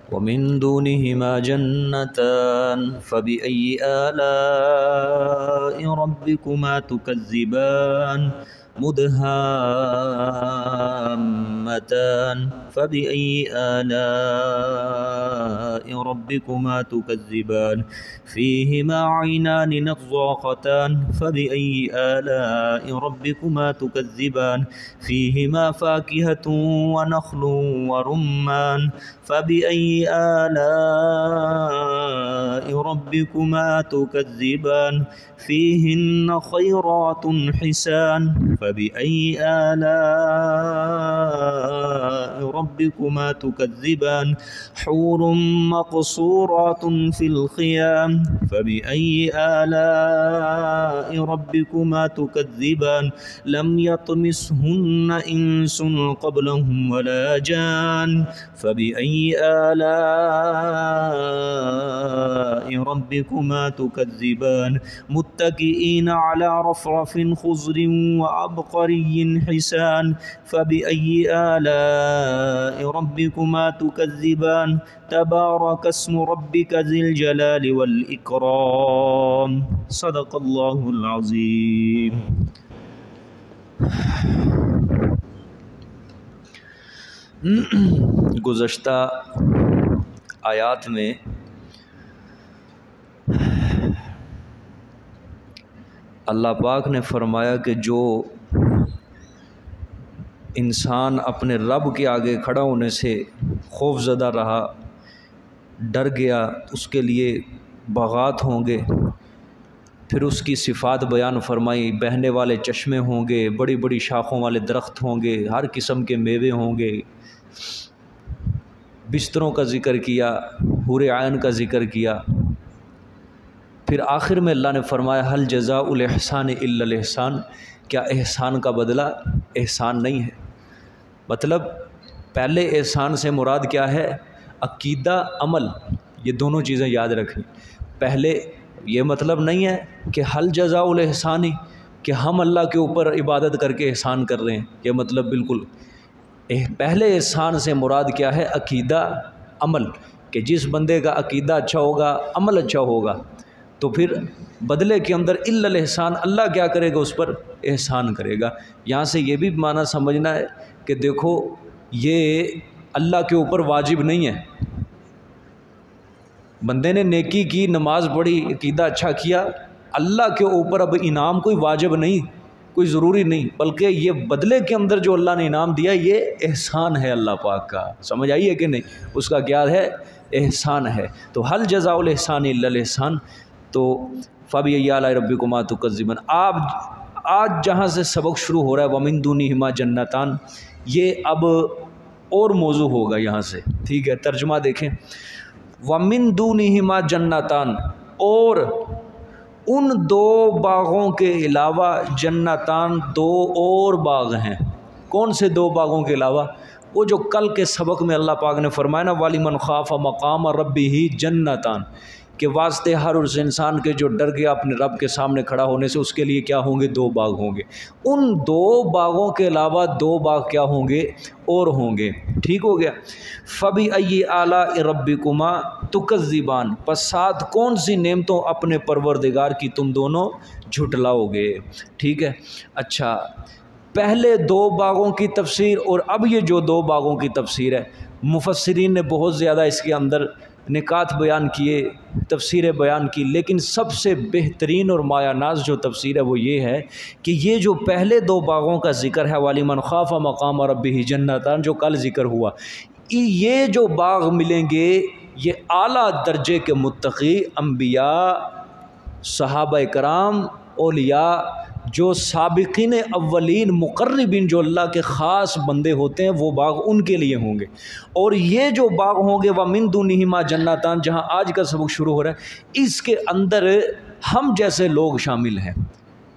वमिन दूनिहिमा जन्नतान फबिअय्यि आलाइ रब्बिकुमा तुकज़्ज़िबान मुदहाम्मतान फबिअय्यि आलाइ रब्बिकुमा तुकज़्ज़िबान फ़ीहिमा ऐनानि नज़्ज़ाक़तान फबिअय्यि आलाइ रब्बिकुमा तुकज़्ज़िबान फ़ीहिमा फ़ाकिहतुन व नख़्लुन व रुम्मान फ़बिअय्यि आलाइ रब्बिकुमा तुकज़्ज़िबान फ़ीहिन्न ख़ैरातुन हिसान फ़बिअय्यि आलाइ रब्बिकुमा तुकज़्ज़िबान हूरुम मक़सूरातुन फ़िल ख़ियाम फ़बिअय्यि आलाइ रब्बिकुमा तुकज़्ज़िबान लम यत्मिसहुन्न इंसुन क़ब्लहुम वला जान फ़बिअय्यि आलाइ रब्बिकुमा तुकज़्ज़िबान मुत्तकिईन अला रफ़रफ़िन ख़ुज़रिन व अबक़रिय्यिन हिसान फ़बिअय्यि आलाइ रब्बिकुमा तुकज़्ज़िबान तबारकस्मु रब्बिका ज़िल जलालि वल इकराम। सदक़ल्लाहुल अज़ीम। गुज़श्ता आयात में अल्लाह पाक ने फरमाया कि जो इंसान अपने रब के आगे खड़ा होने से खौफज़दा रहा, डर गया, उसके लिए बग़ात होंगे। फिर उसकी सिफ़ात बयान फरमाई, बहने वाले चश्मे होंगे, बड़ी बड़ी शाखों वाले दरख्त होंगे, हर किस्म के मेवे होंगे, बिस्तरों का ज़िक्र किया, हूरे आयन का ज़िक्र किया। फिर आखिर में अल्लाह ने फरमाया हल जज़ाउल इहसान इल्लल इहसान, क्या एहसान का बदला एहसान नहीं है। मतलब पहले एहसान से मुराद क्या है, अकीदा अमल, ये दोनों चीज़ें याद रखें। पहले ये मतलब नहीं है कि हल जज़ाउल इहसानी कि हम अल्लाह के ऊपर इबादत करके एहसान कर रहे हैं, ये मतलब बिल्कुल। पहले एहसान से मुराद क्या है, अकीदा अमल, कि जिस बंदे का अकीदा अच्छा होगा, अमल अच्छा होगा, तो फिर बदले के अंदर इल्लल एहसान, अल्लाह क्या करेगा, उस पर एहसान करेगा। यहाँ से ये भी माना समझना है कि देखो ये अल्लाह के ऊपर वाजिब नहीं है। बंदे ने नेकी की, नमाज पढ़ी, अकीदा अच्छा किया, अल्लाह के ऊपर अब इनाम कोई वाजिब नहीं, कोई ज़रूरी नहीं, बल्कि ये बदले के अंदर जो अल्लाह ने इनाम दिया ये एहसान है अल्लाह पाक का। समझ आई है कि नहीं, उसका क्या है, एहसान है। तो हल जज़ाउल इहसान इल्लल इहसान, तो फ़बिअय्यि आलाइ रब्बिकुमा तुकज़्ज़िबान। आज जहाँ से सबक शुरू हो रहा है वमिन दूनिहिमा जन्नतान, ये अब और मौजू होगा यहाँ से, ठीक है। तर्जुमा देखें, वमिन दूनिहिमा जन्नतान, और उन दो बागों के अलावा जन्नतान, दो और बाग हैं। कौन से दो बागों के अलावा, वो जो कल के सबक में अल्लाह पाक ने फरमाया ना, वालिमन खाफ़ा मक़ाम रब्बिही जन्नतान, के वास्ते हर उस इंसान के जो डर गया अपने रब के सामने खड़ा होने से, उसके लिए क्या होंगे, दो बाग होंगे। उन दो बागों के अलावा दो बाग क्या होंगे, और होंगे, ठीक हो गया। फ़बिअय्यि आलाइ रब्बिकुमा तुकज़्ज़िबान, बस साथ कौन सी नेमतों अपने परवरदिगार की तुम दोनों झुटलाओगे, ठीक है। अच्छा, पहले दो बागों की तफसीर और अब ये जो दो बागों की तफसीर है, मुफस्सिरीन ने बहुत ज़्यादा इसके अंदर निकात बयान किए, तफसीरें बयान की, लेकिन सबसे बेहतरीन और मायानाज़ जो तफसीर है वो ये है कि ये जो पहले दो बागों का ज़िक्र है, वालिमन खाफ़ा मक़ाम रब्बिही जन्नतान, जो कल ज़िक्र हुआ, ये जो बाग मिलेंगे ये आला दर्जे के मुत्तक़ी अम्बिया, सहाबा कराम, औलिया, जो साबिक़ीन अव्वलीन मुक़र्रबीन, जो अल्लाह के ख़ास बंदे होते हैं, वो बाग उनके लिए होंगे। और ये जो बाग होंगे व मिन दूनिहिमा जन्नतान, जहाँ आज का सबक शुरू हो रहा है, इसके अंदर हम जैसे लोग शामिल हैं,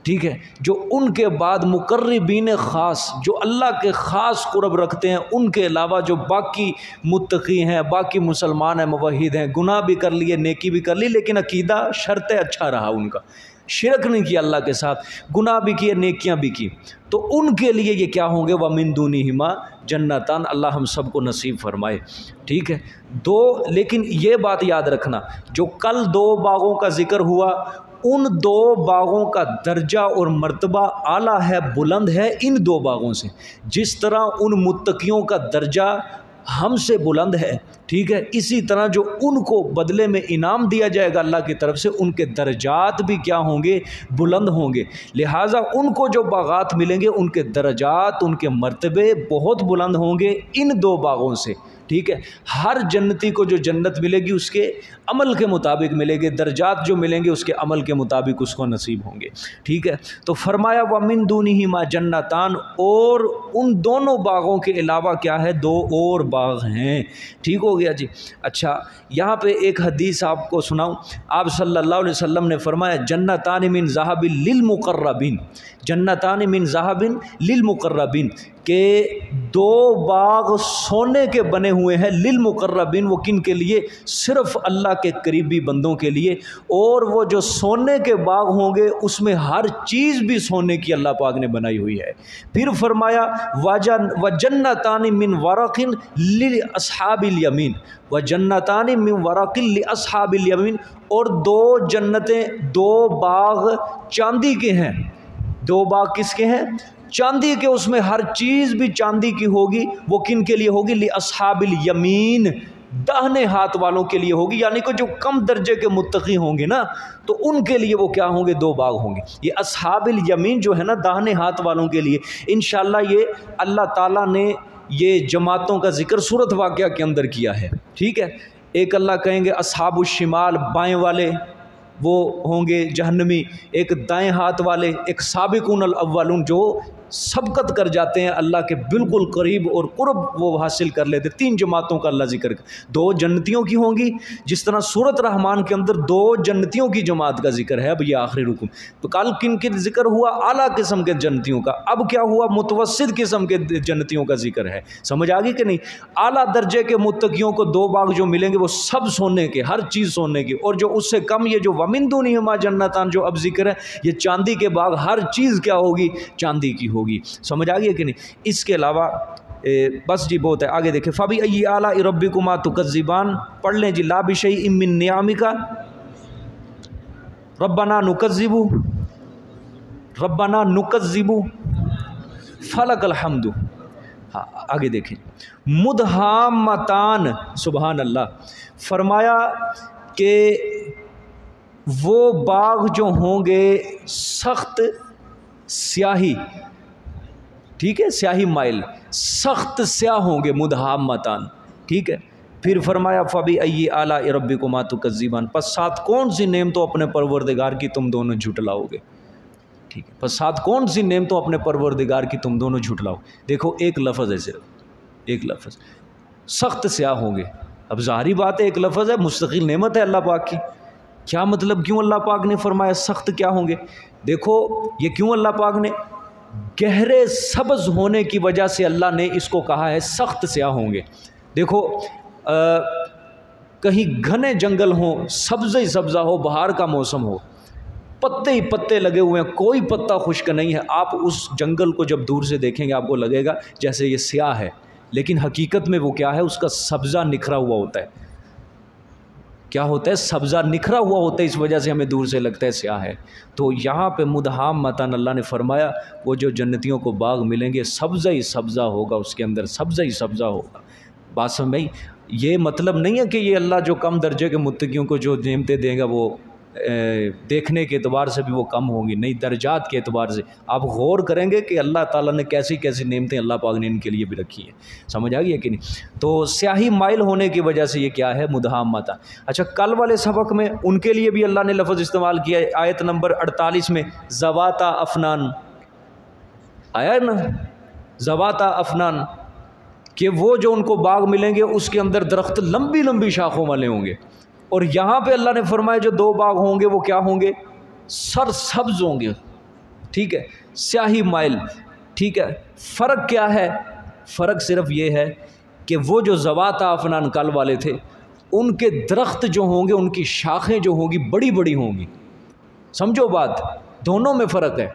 ठीक है, जो उनके बाद मुक़र्रबीन ख़ास, जो अल्लाह के ख़ास क़ुर्ब रखते हैं, उनके अलावा जो बाकी मुत्तक़ी हैं, बाकी मुसलमान हैं, मुवहिद हैं, गुनाह भी कर लिए, नेकी भी कर ली, लेकिन अकीदा शर्त अच्छा रहा उनका, शिरक नहीं किया अल्लाह के साथ, गुनाह भी किए, नेकियां भी की, तो उनके लिए ये क्या होंगे, व मिन दूनिहिमा जन्नतान। अल्लाह हम सबको नसीब फरमाए। ठीक है, लेकिन ये बात याद रखना, जो कल 2 बागों का जिक्र हुआ, उन 2 बागों का दर्जा और मर्तबा आला है, बुलंद है इन 2 बागों से, जिस तरह उन मुत्तकियों का दर्जा हमसे बुलंद है। ठीक है, इसी तरह जो उनको बदले में इनाम दिया जाएगा अल्लाह की तरफ से, उनके दर्जात भी क्या होंगे, बुलंद होंगे। लिहाजा उनको जो बागात मिलेंगे उनके दर्जात, उनके मर्तबे बहुत बुलंद होंगे इन 2 बागों से। ठीक है, हर जन्नती को जो जन्नत मिलेगी उसके अमल के मुताबिक मिलेंगे, दर्जात जो मिलेंगे उसके अमल के मुताबिक उसको नसीब होंगे। ठीक है, तो फरमाया व मिन दूनिहिमा जन्नतान, और उन दोनों बागों के अलावा क्या है, 2 और बाग हैं। ठीक हो गया जी। अच्छा, यहाँ पे एक हदीस आपको सुनाऊँ। आप सल्लल्लाहु अलैहि वसल्लम ने फरमाया जन्नतान मिन ज़हाबिन लिल मुक़र्रबीन, जन्नतान मिन ज़हाबिन लिल मुक़र्रबीन, के 2 बाग सोने के बने हुए हैं, लिल मुक़र्रबीन, वो किन के लिए, सिर्फ़ अल्लाह के करीबी बंदों के लिए। और वो जो सोने के बाग होंगे उसमें हर चीज़ भी सोने की अल्लाह पाक ने बनाई हुई है। फिर फरमाया व जन्नतानि मिन वरक़िन लिल अस्हाबिल यमीन, व जन्नतानि मिन वरक़िन लि अस्हाबिल यमीन, और 2 जन्नतें, 2 बाग चांदी के हैं। 2 बाग किसके हैं, चांदी के, उसमें हर चीज़ भी चांदी की होगी। वो किन के लिए होगी, लि अस्हाबिल यमीन, दाहिने हाथ वालों के लिए होगी, यानी कि जो कम दर्जे के मुत्तकी होंगे ना, तो उनके लिए वो क्या होंगे, 2 बाग होंगे। ये अस्हाबिल यमीन जो है ना, दाहिने हाथ वालों के लिए, इंशाअल्लाह ये अल्लाह ताला ने ये जमातों का जिक्र सूरत वाक़या के अंदर किया है। ठीक है, एक अल्लाह कहेंगे अस्हाबुश शिमाल, बाएँ वाले वो होंगे जहन्नमी, एक दाएं हाथ वाले, एक साबिकूनल अव्वलून जो सबकत कर जाते हैं अल्लाह के बिल्कुल करीब और कुर्ब वो हासिल कर लेते। 3 जमातों का अल्लाह जिक्र, 2 जन्नतियों की होंगी, जिस तरह सूरत रहमान के अंदर 2 जन्नतियों की जमात का जिक्र है। अब ये आखिरी रुकन, तो कल किन के जिक्र हुआ, आला किस्म के जन्नतियों का, अब क्या हुआ, मुतवस्सित किस्म के जन्नतियों का जिक्र है। समझ आ गई कि नहीं। आला दर्जे के मुत्तकियों को 2 बाग जो मिलेंगे वो सब सोने के, हर चीज़ सोने की, और जो उससे कम, ये जो वमिन दूनिहिमा जन्नतान जो अब जिक्र है, ये चांदी के बाग, हर चीज़ क्या होगी, चांदी की होगी। समझ आ गई कि नहीं। इसके अलावा बस जी बहुत है, आगे देखें। फ़बी अय्यी आला रब्बिकुमा तुकज़्ज़िबान, पढ़ लें जी। ला बिशैइन मिन नियामिका रब्बना नुकज़्ज़िबु फलकल हम्दु। हाँ, आगे देखें। मुदहामतान, सुबहान अल्लाह, फरमाया कि वो बाग जो होंगे सख्त स्याही, ठीक है, स्याही माइल, सख्त स्याह होंगे, मुदहामतान। ठीक है, फिर फरमाया फ़बी अय्यी आला रब्बिकुमा तुकज़्ज़िबान, पश्चात कौन सी नेमतों अपने परवरदिगार की तुम दोनों झुटलाओगे। ठीक है, पश्चात कौन सी नेमतों अपने परवरदिगार की तुम दोनों झुटलाओ। देखो एक लफ्ज़ है, सिर्फ एक लफ्ज़, सख्त स्याह होंगे। अब ज़ाहिरी बात है, एक लफ्ज़ है, मुस्तकिल नेमत है अल्लाह पाक की। क्या मतलब, क्यों अल्लाह पाक ने फरमाया सख्त क्या होंगे। देखो ये क्यों अल्लाह पाक ने, गहरे सब्ज़ होने की वजह से अल्लाह ने इसको कहा है सख्त स्याह होंगे। देखो कहीं घने जंगल हो, सब्ज़ ही सब्ज़ा हो, बाहर का मौसम हो, पत्ते ही पत्ते लगे हुए हैं, कोई पत्ता खुश्क नहीं है, आप उस जंगल को जब दूर से देखेंगे आपको लगेगा जैसे ये स्याह है, लेकिन हकीकत में वो क्या है, उसका सब्ज़ा निखरा हुआ होता है। क्या होता है, सब्ज़ा निखरा हुआ होता है, इस वजह से हमें दूर से लगता है स्याह है। तो यहाँ पे मुदहामतन अल्लाह ने फरमाया वो जो जन्नतियों को बाग मिलेंगे सब्ज़ा ही सब्ज़ा होगा, उसके अंदर सब्ज़ा ही सब्ज़ा होगा। बात समझ, ये मतलब नहीं है कि ये अल्लाह जो कम दर्जे के मुत्तकियों को जो नेमतें देगा वो देखने के एतबार से भी वो कम होंगी, नहीं, दर्जात के एतबार से। आप गौर करेंगे कि अल्लाह ताला ने कैसी कैसी नेमतें अल्लाह पाक ने इनके लिए भी रखी हैं। समझ आ गई है कि नहीं। तो स्याही माइल होने की वजह से ये क्या है, मुदहामता। अच्छा, कल वाले सबक में उनके लिए भी अल्लाह ने लफ्ज़ इस्तेमाल किया है, आयत नंबर 48 में ज़वाता अफनान आया है ना, ज़वाता अफनान, कि वो जो उनको बाग मिलेंगे उसके अंदर दरख्त लंबी लंबी शाखों वाले होंगे। और यहाँ पे अल्लाह ने फरमाया जो 2 बाग होंगे वो क्या होंगे, सर सब्ज़ होंगे। ठीक है, स्याही माइल। ठीक है, फ़र्क क्या है, फ़र्क सिर्फ ये है कि वो जो ज़वाता अफनान कल वाले थे, उनके दरख्त जो होंगे, उनकी शाखें जो होंगी बड़ी बड़ी होंगी, समझो बात, दोनों में फ़र्क है।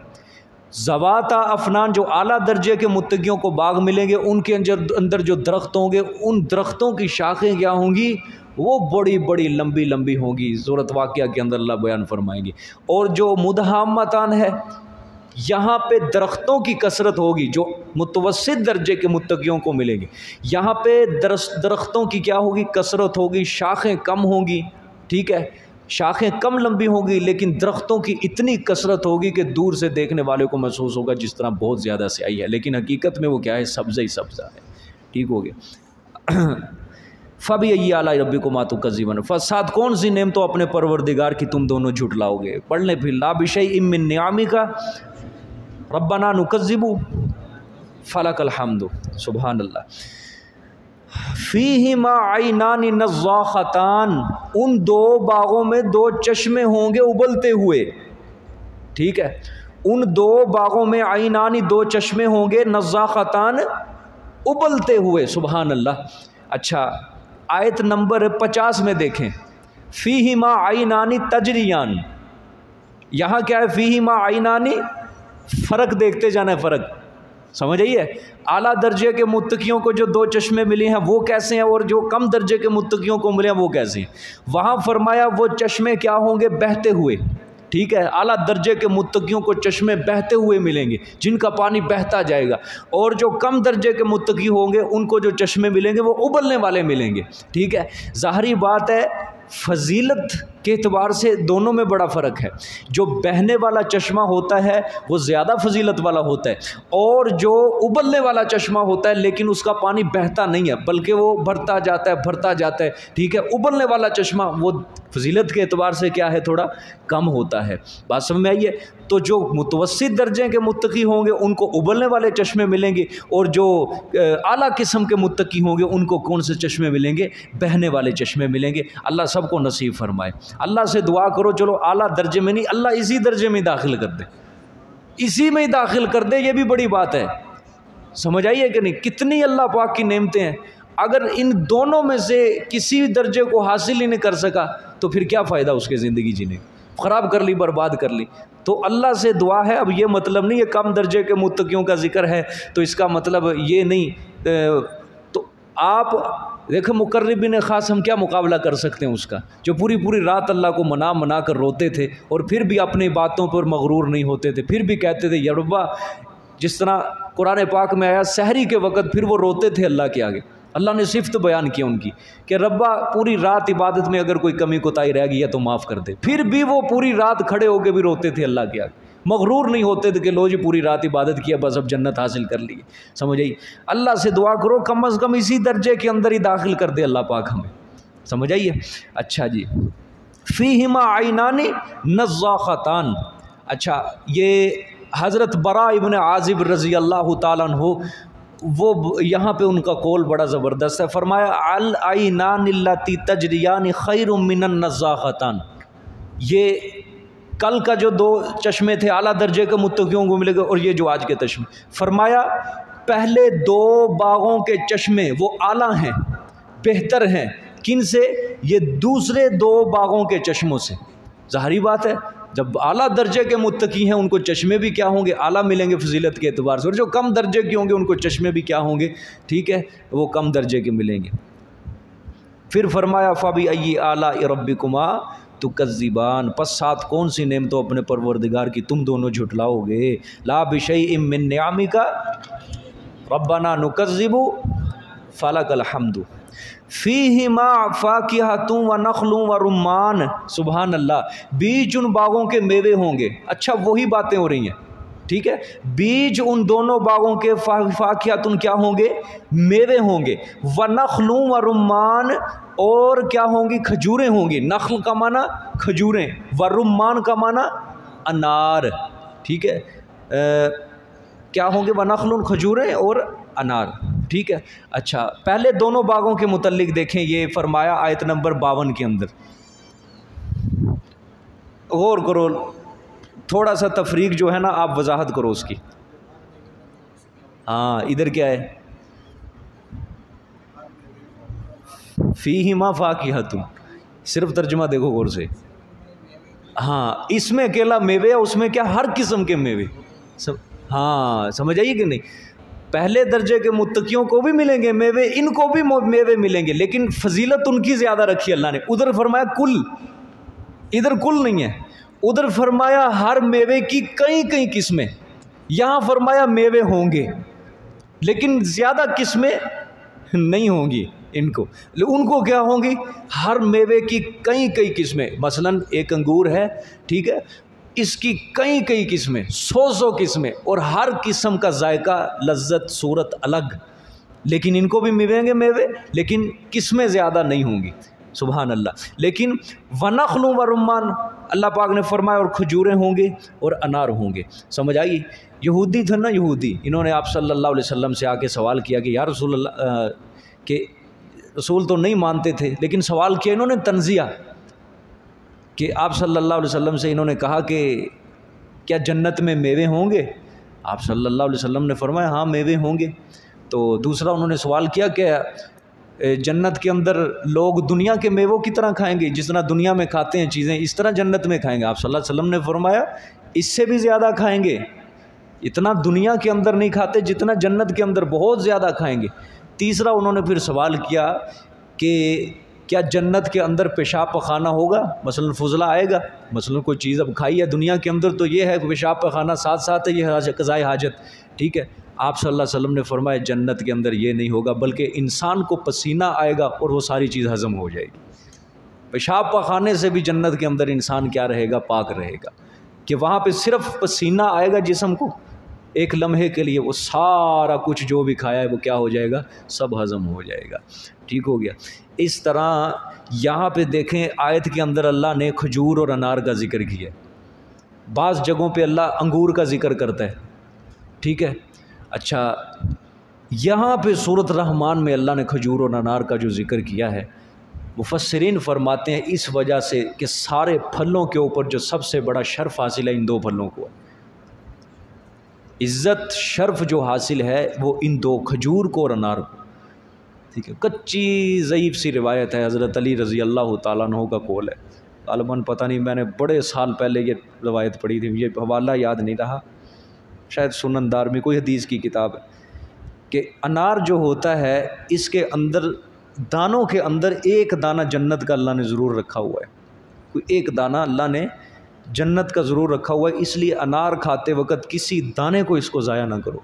ज़वाता अफनान जो आला दर्जे के मुत्तकियों को बाग मिलेंगे, उनके अंदर जो दरख्त होंगे, उन दरख्तों की शाखें क्या होंगी, वो बड़ी बड़ी लंबी लंबी होंगी। सूरत वाक़िया के अंदर अल्लाह बयान फरमाएंगे। और जो मुदहामतान है, यहाँ पे दरख्तों की कसरत होगी जो मुतवस्सित दर्जे के मुत्तकियों को मिलेंगे। यहाँ पे दरख्तों की क्या होगी, कसरत होगी, शाखें कम होंगी, ठीक है, शाखें कम लंबी होगी, लेकिन दरख्तों की इतनी कसरत होगी कि दूर से देखने वाले को महसूस होगा जिस तरह बहुत ज़्यादा स्याही है, लेकिन हकीकत में वो क्या है, सब्ज़ा ही सब्ज़ा है। ठीक हो गया। फ़बी आला रब्बिकुमा तुकज़्ज़िबान, फ़साद कौन सी नेम तो अपने परवरदिगार की तुम दोनों झुटलाओगे। पढ़ लें फिर, ला बिशैइन मिन नियामिका रब्बना नुकज़्ज़िबु फ़लकल हम्दु, सुभान अल्लाह। फ़ीहिमा ऐनानि नज़्ज़ाख़तान, उन दो बागों में दो चश्मे होंगे उबलते हुए। ठीक है, उन दो बागों में ऐनानी दो चश्मे होंगे, नज़्ज़ाख़तान उबलते हुए, सुभान अल्लाह। अच्छा, आयत नंबर 50 में देखें, फ़ीहिमा ऐनानी तजरियान, यहाँ क्या है, फ़ीहिमा ऐनानी, फ़र्क देखते जाना है, फ़र्क समझ आइए। आला दर्जे के मुत्तकियों को जो दो चश्मे मिले हैं वो कैसे हैं, और जो कम दर्जे के मुत्तकियों को मिले हैं वो कैसे हैं। वहाँ फरमाया वो चश्मे क्या होंगे, बहते हुए। ठीक है, आला दर्जे के मुत्तकियों को चश्मे बहते हुए मिलेंगे, जिनका पानी बहता जाएगा, और जो कम दर्जे के मुत्तकी होंगे उनको जो चश्मे मिलेंगे वो उबलने वाले मिलेंगे। ठीक है, ज़ाहिरी बात है फजीलत के एतबार से दोनों में बड़ा फ़र्क है। जो बहने वाला चश्मा होता है वो ज़्यादा फजीलत वाला होता है, और जो उबलने वाला चश्मा होता है लेकिन उसका पानी बहता नहीं है बल्कि वो भरता जाता है, भरता जाता है। ठीक है, उबलने वाला चश्मा वो फजीलत के एतबार से क्या है, थोड़ा कम होता है। बात समझ में आई है। तो जो मुतवस्सित दर्जे के मुत्तकी होंगे उनको उबलने वाले चश्मे मिलेंगे, और जो आला किस्म के मुत्तकी होंगे उनको कौन से चश्मे मिलेंगे, बहने वाले चश्मे मिलेंगे। अल्लाह सबको नसीब फरमाए। अल्लाह से दुआ करो, चलो आला दर्जे में नहीं, अल्लाह इसी दर्जे में दाखिल कर दे, इसी में ही दाखिल कर दे, ये भी बड़ी बात है। समझ आइए कि नहीं, कितनी अल्लाह पाक की नेमतें हैं। अगर इन दोनों में से किसी दर्जे को हासिल ही नहीं कर सका तो फिर क्या फ़ायदा उसके ज़िंदगी जीने, ख़राब कर ली, बर्बाद कर ली। तो अल्लाह से दुआ है। अब ये मतलब नहीं है कम दर्जे के मुत्तकियों का जिक्र है तो इसका मतलब ये नहीं, तो आप देखो मुकर्रबिन ख़ास हम क्या मुकाबला कर सकते हैं उसका, जो पूरी पूरी रात अल्लाह को मना कर रोते थे और फिर भी अपनी बातों पर मगरूर नहीं होते थे, फिर भी कहते थे या रब्बा, जिस तरह कुरान पाक में आया सहरी के वक़्त फिर वो रोते थे अल्लाह के आगे। अल्लाह ने सिफ़त बयान की उनकी कि रब्बा पूरी रात इबादत में अगर कोई कमी कोताही रह गई है तो माफ़ कर दे। फिर भी वो पूरी रात खड़े होकर भी रोते थे अल्लाह के आगे, मगरूर नहीं होते थे कि लो जी पूरी रात इबादत किया बस अब जन्नत हासिल कर ली। समझ आई। अल्लाह से दुआ करो कम अज़ कम इसी दर्जे के अंदर ही दाखिल कर दे अल्लाह पाक हमें। समझ आइए। अच्छा जी, फ़ीहिमा ऐनानी नज़्ज़ाख़तान। अच्छा, ये हज़रत बरा इब्न आज़िब रज़ी अल्लाह ताला अन्हु, वो यहाँ पे उनका कौल बड़ा ज़बरदस्त है। फरमाया अल ऐनानिल्लती तजरियान खैरुम मिनन नज़्ज़ाख़तान। ये कल का जो दो चश्मे थे आला दर्जे के मुत्तकियों को मिलेगा, और ये जो आज के चश्मे, फरमाया पहले दो बागों के चश्मे वो आला हैं, बेहतर हैं। किन से? ये दूसरे दो बागों के चश्मों से। ज़ाहिरी बात है जब आला दर्जे के मुत्तकी हैं उनको चश्मे भी क्या होंगे, आला मिलेंगे फजीलत के एतबार से, और जो कम दर्जे के होंगे उनको चश्मे भी क्या होंगे, ठीक है, वो कम दर्जे के मिलेंगे। फिर फरमाया फ़बी अय्यि आलाइ रब्बिकुमा तुकज़्ज़िबान, पस साथ कौन सी नेमतों अपने परवरदिगार की तुम दोनों झुटलाओगे। ला बिशैइन मिन नियामिका रब्बना नुकज़्ज़िबु फ़लकल हम्दु फ़ीहिमा फ़ाकिहतुन व नख़लुन व रुम्मान। सुबहान अल्लाह। बीज उन बागों के मेवे होंगे। अच्छा, वही बातें हो रही हैं, ठीक है। बीज उन दोनों बागों के फ़ाकिहतुन क्या होंगे, मेवे होंगे। व नख़लुन व रुम्मान, और क्या होंगी, खजूरें होंगी। नख़ल का माना खजूरें, व रुम्मान का माना अनार, ठीक है। क्या होंगे, व नख़लुन खजूरें और अनार, ठीक है। अच्छा, पहले दोनों बागों के मुतल्लिक देखें, ये फरमाया आयत नंबर 52 के अंदर। गौर करो, थोड़ा सा तफरीक जो है ना आप वजाहत करो उसकी। हाँ, इधर क्या है, फ़ीहिमा फ़ाकिहतुन, सिर्फ तर्जुमा देखो गौर से। हाँ, इसमें अकेला मेवे है, उसमें क्या हर किस्म के मेवे। हाँ, समझ आइए कि नहीं। पहले दर्जे के मुत्तकियों को भी मिलेंगे मेवे, इनको भी मेवे मिलेंगे, लेकिन फजीलत उनकी ज़्यादा रखी अल्लाह ने। उधर फरमाया कुल, इधर कुल नहीं है। उधर फरमाया हर मेवे की कई कई किस्में, यहाँ फरमाया मेवे होंगे लेकिन ज़्यादा किस्में नहीं होंगी इनको। उनको क्या होंगी? हर मेवे की कई कई किस्में। मसलन एक अंगूर है, ठीक है, इसकी कई कई किस्में, 100 किस्में, और हर किस्म का जायका, लज्जत, सूरत अलग, लेकिन इनको भी मिलेंगे मेवे, लेकिन किस्में ज़्यादा नहीं होंगी। सुभान अल्लाह। लेकिन वनखलु व रुम्मान, अल्लाह पाक ने फरमाया और खजूरें होंगे और अनार होंगे। समझ आई? यहूदी थे ना, यहूदी, इन्होंने आप सल्लल्लाहु अलैहि वसल्लम से आके सवाल किया कि या रसूल अल्लाह, के रसूल तो नहीं मानते थे, लेकिन सवाल किया इन्होंने तंजिया कि आप सल्लल्लाहु अलैहि वसल्लम से, इन्होंने कहा कि क्या जन्नत में मेवे होंगे? आप सल्लल्लाहु अलैहि वसल्लम ने फरमाया हाँ मेवे होंगे। तो दूसरा उन्होंने सवाल किया कि जन्नत के अंदर लोग दुनिया के मेवों की तरह खाएंगे, जिस तरह दुनिया में खाते हैं चीज़ें, इस तरह जन्नत में खाएंगे? आप सल्लल्लाहु अलैहि वसल्लम ने फरमाया इससे भी ज़्यादा खाएंगे, इतना दुनिया के अंदर नहीं खाते जितना जन्नत के अंदर, बहुत ज़्यादा खाएंगे। तीसरा उन्होंने फिर सवाल किया कि क्या जन्नत के अंदर पेशाब पखाना होगा? मसलन फुजला आएगा, मसलन कोई चीज़ अब खाई है दुनिया के अंदर तो ये है पेशाब पखाना साथ साथ है, ये क़ज़ाए हाजत, ठीक है। आप सल्लल्लाहु अलैहि वसल्लम ने फरमाया जन्नत के अंदर ये नहीं होगा, बल्कि इंसान को पसीना आएगा और वो सारी चीज़ हज़म हो जाएगी। पेशाब पखाने से भी जन्नत के अंदर इंसान क्या रहेगा? पाक रहेगा, कि वहाँ पे सिर्फ पसीना आएगा जिस्म को एक लम्हे के लिए, वो सारा कुछ जो भी खाया है वो क्या हो जाएगा? सब हज़म हो जाएगा। ठीक हो गया। इस तरह यहाँ पे देखें आयत के अंदर अल्लाह ने खजूर और अनार का जिक्र किया है, बाज़ जगहों पे अल्लाह अंगूर का जिक्र करता है, ठीक है। अच्छा, यहाँ पे सूरत रहमान में अल्लाह ने खजूर और अनार का जो जिक्र किया है, मुफस्सिरीन फरमाते हैं इस वजह से कि सारे फलों के ऊपर जो सबसे बड़ा शर्फ हासिल है इन दो फलों को, इज़्ज़त शर्फ जो हासिल है वो इन दो, खजूर को और अनार को, ठीक है। कच्ची ज़ईफ़ सी रिवायत है, हज़रत अली रज़ी अल्लाह ताला अन्हु का कौल है, ग़ालिबन पता नहीं, मैंने बड़े साल पहले ये रिवायत पढ़ी थी, ये हवाला याद नहीं रहा, शायद सुनन दारमी कोई हदीस की किताब है, कि अनार जो होता है इसके अंदर, दानों के अंदर एक दाना जन्नत का अल्लाह ने ज़रूर रखा हुआ है, कोई एक दाना अल्लाह ने जन्नत का ज़रूर रखा हुआ है। इसलिए अनार खाते वक्त किसी दाने को इसको ज़ाया ना करो।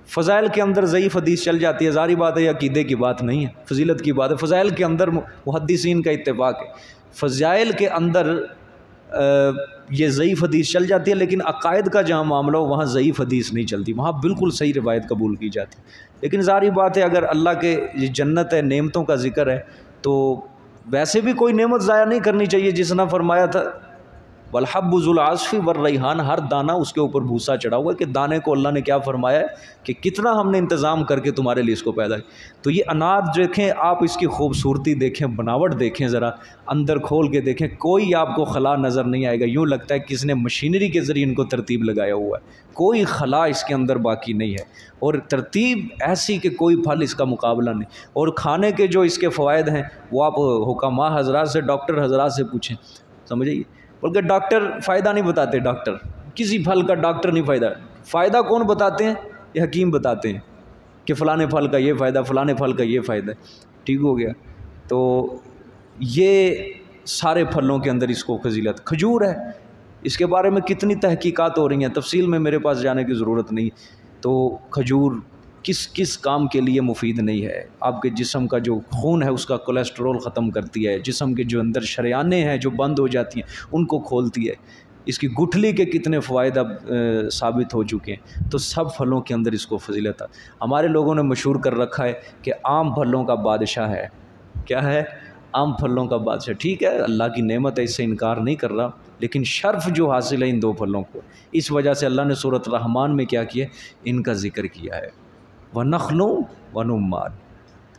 फ़ज़ाइल के अंदर ज़ईफ़ हदीस चल जाती है, ज़ाहिर बात है, अक़ीदे की बात नहीं है, फजीलत की बात है। फ़ज़ाइल के अंदर मुहद्दिसीन का इत्तेफ़ाक़ है, फ़ज़ाइल के अंदर ये ज़ईफ़ हदीस चल जाती है, लेकिन अक़ायद का जहाँ मामला हो वहाँ ज़ईफ़ हदीस नहीं चलती, वहाँ बिल्कुल सही रिवायत कबूल की जाती। लेकिन ज़ाहिर बात है अगर अल्लाह के जन्नत है, नेमतों का ज़िक्र है, तो वैसे भी कोई नेमत ज़ाया नहीं करनी चाहिए। जिसने फरमाया था वलहब्बुज़ुल आस्फ़ी वर रैहान, हर दाना उसके ऊपर भूसा चढ़ा हुआ है, कि दाने को अल्लाह ने क्या फरमाया है कि कितना हमने इंतज़ाम करके तुम्हारे लिए इसको पैदा किया। तो ये अनार देखें आप, इसकी खूबसूरती देखें, बनावट देखें, ज़रा अंदर खोल के देखें, कोई आपको खला नज़र नहीं आएगा, यूँ लगता है किसने मशीनरी के ज़रिए इनको तरतीब लगाया हुआ है, कोई खला इसके अंदर बाकी नहीं है, और तरतीब ऐसी कि कोई फल इसका मुकाबला नहीं। और खाने के जो इसके फ़वाइद हैं वो आप हुक्मा हज़रात से, डॉक्टर हज़रात से पूछें, समझिए। बल्कि डॉक्टर फ़ायदा नहीं बताते, डॉक्टर किसी फल का डॉक्टर नहीं फ़ायदा कौन बताते हैं? ये हकीम बताते हैं कि फ़लाने फल का ये फ़ायदा, फ़लाने फल का ये फ़ायदा। ठीक हो गया। तो ये सारे फलों के अंदर इसको फजीलत। खजूर है, इसके बारे में कितनी तहकीकात हो रही हैं, तफसील में मेरे पास जाने की ज़रूरत नहीं। तो खजूर किस किस काम के लिए मुफीद नहीं है? आपके जिस्म का जो खून है उसका कोलेस्ट्रोल ख़त्म करती है, जिस्म के जो अंदर शरेयानें हैं जो बंद हो जाती हैं उनको खोलती है, इसकी गुठली के कितने फ़वाइद अब साबित हो चुके हैं। तो सब फलों के अंदर इसको फजीलत है। हमारे लोगों ने मशहूर कर रखा है कि आम फलों का बादशाह है। क्या है? आम फलों का बादशाह। ठीक है, अल्लाह की नेमत है, इससे इनकार नहीं कर रहा, लेकिन शर्फ जो हासिल है इन दो फलों को, इस वजह से अल्लाह ने सूरत रहमान में क्या किया? इनका ज़िक्र किया है, वनखलु वनुम्मान।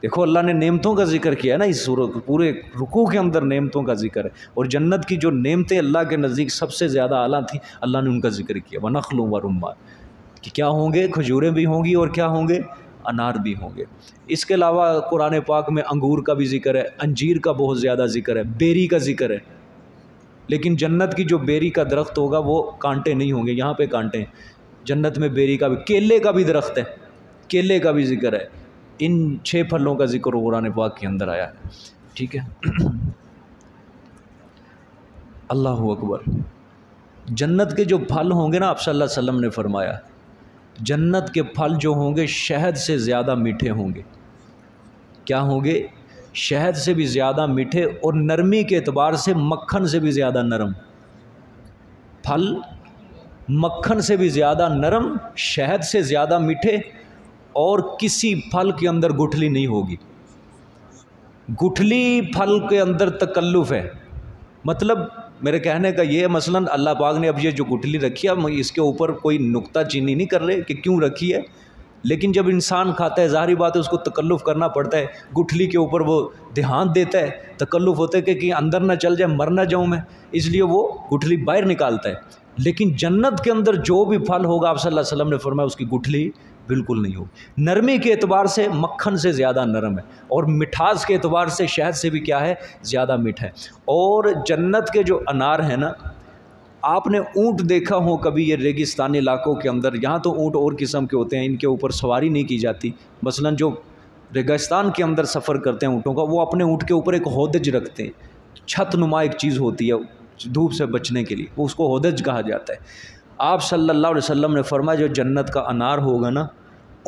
देखो अल्लाह ने नेमतों का जिक्र किया है ना, इस सूरत पूरे रुकू के अंदर नेमतों का जिक्र है, और जन्नत की जो नेमतें अल्लाह के नज़दीक सबसे ज़्यादा आला थी, अल्लाह ने उनका जिक्र किया, वनखलु वनुम्मान, कि क्या होंगे? खजूरें भी होंगी और क्या होंगे? अनार भी होंगे। इसके अलावा कुरान पाक में अंगूर का भी जिक्र है, अंजीर का बहुत ज़्यादा जिक्र है, बेरी का जिक्र है, लेकिन जन्नत की जो बेरी का दरख्त होगा वो कांटे नहीं होंगे, यहाँ पे कांटे हैं। जन्नत में बेरी का भी, केले का भी दरख्त है, केले का भी जिक्र है। इन 6 फलों का जिक्र कुरान पाक के अंदर आया है, ठीक है। अल्लाह अकबर। जन्नत के जो फल होंगे ना, आप सल्लल्लाहु अलैहि वसल्लम ने फरमाया, जन्नत के फल जो होंगे शहद से ज़्यादा मीठे होंगे। क्या होंगे? शहद से भी ज़्यादा मीठे, और नरमी के एतबार से मक्खन से भी ज़्यादा नरम। फल मक्खन से भी ज़्यादा नरम, शहद से ज़्यादा मीठे, और किसी फल के अंदर गुठली नहीं होगी। गुठली फल के अंदर तकल्लुफ़ है। मतलब मेरे कहने का ये मसलन अल्लाह पाक ने अब ये जो गुठली रखी है, इसके ऊपर कोई नुक्ता चीनी नहीं कर रहे कि क्यों रखी है, लेकिन जब इंसान खाता है ज़ाहिर बात है उसको तकल्लुफ़ करना पड़ता है। गुठली के ऊपर वो ध्यान देता है, तकल्लुफ़ होता है कि अंदर ना चल जाए, मर ना जाऊँ मैं, इसलिए वो गुठली बाहर निकालता है। लेकिन जन्नत के अंदर जो भी फल होगा, आप सल्लल्लाहु अलैहि वसल्लम ने फरमाया उसकी गुठली बिल्कुल नहीं होगी। नरमी के एतबार से मक्खन से ज़्यादा नरम है, और मिठास के एतबार से शहद से भी क्या है, ज़्यादा मीठा है। और जन्नत के जो अनार हैं ना, आपने ऊँट देखा हो कभी ये रेगिस्तानी इलाकों के अंदर, यहाँ तो ऊँट और किस्म के होते हैं, इनके ऊपर सवारी नहीं की जाती। मसलन जो रेगिस्तान के अंदर सफ़र करते हैं ऊँटों का, वो अपने ऊँट के ऊपर एक होदज रखते हैं, छत नुमा एक चीज़ होती है धूप से बचने के लिए, वो उसको होदज कहा जाता है। आप सल्लल्लाहु अलैहि वसल्लम ने फरमाया जो जन्नत का अनार होगा ना,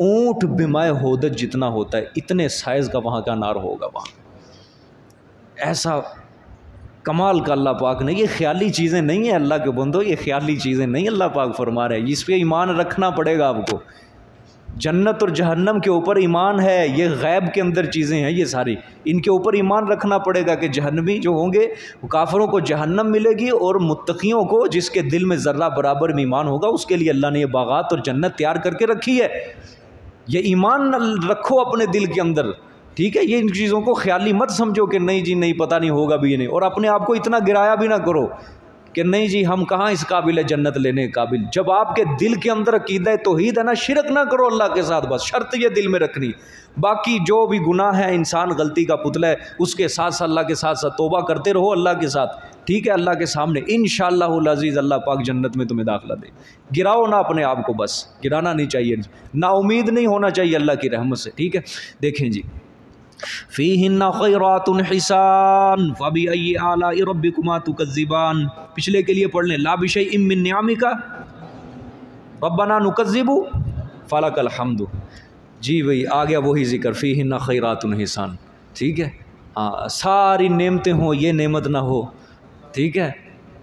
ऊँट बिमाए होदज जितना होता है, इतने साइज़ का वहाँ का अनार होगा। वहाँ ऐसा कमाल का अल्लाह पाक ने, ये ख्याली चीज़ें नहीं है अल्लाह के बंदो, ये ख्याली चीज़ें नहीं अल्लाह पाक फरमा रहे हैं, इस पे ईमान रखना पड़ेगा आपको। जन्नत और जहन्नम के ऊपर ईमान है, ये गैब के अंदर चीज़ें हैं ये सारी, इनके ऊपर ईमान रखना पड़ेगा कि जहन्नमी जो होंगे वो काफिरों को जहन्नम मिलेगी, और मुत्तकियों को जिसके दिल में ज़र्रा बराबर में ईमान होगा उसके लिए अल्लाह ने ये बागात और जन्नत तैयार करके रखी है। ये ईमान रखो अपने दिल के अंदर, ठीक है। ये इन चीज़ों को ख्याली मत समझो कि नहीं जी नहीं पता नहीं होगा भी ये नहीं, और अपने आप को इतना गिराया भी ना करो कि नहीं जी हम कहाँ इस काबिल है जन्नत लेने के काबिल। जब आपके दिल के अंदर अकीदा तौहीद है ना, शिरक ना करो अल्लाह के साथ, बस शर्त ये दिल में रखनी। बाकी जो भी गुनाह है, इंसान गलती का पुतला है, उसके साथ साथ अल्लाह के साथ साथ तौबा करते रहो अल्लाह के साथ, ठीक है, अल्लाह के सामने इंशाअल्लाहुल अज़ीज़ अल्लाह पाक जन्नत में तुम्हें दाखिला दे। गिराओ ना अपने आप को, बस गिराना नहीं चाहिए, नाउमीद नहीं होना चाहिए अल्लाह की रहमत से, ठीक है। देखें जी, फ़ीहिन्ना खैरातुन हिसान फ़बिअय्यि आलाइ रब्बिकुमा तुकज़्ज़िबान। पिछले के लिए पढ़ लें, ला बिशैइन मिन निअमिका रब्बना नुकज़्ज़िबु फ़लकल हम्दु। जी भाई आ गया वही जिक्र, फ़ीहिन्ना खैरातुन हिसान, ठीक है। हाँ, सारी नेमतें हो ये नेमत ना हो, ठीक है,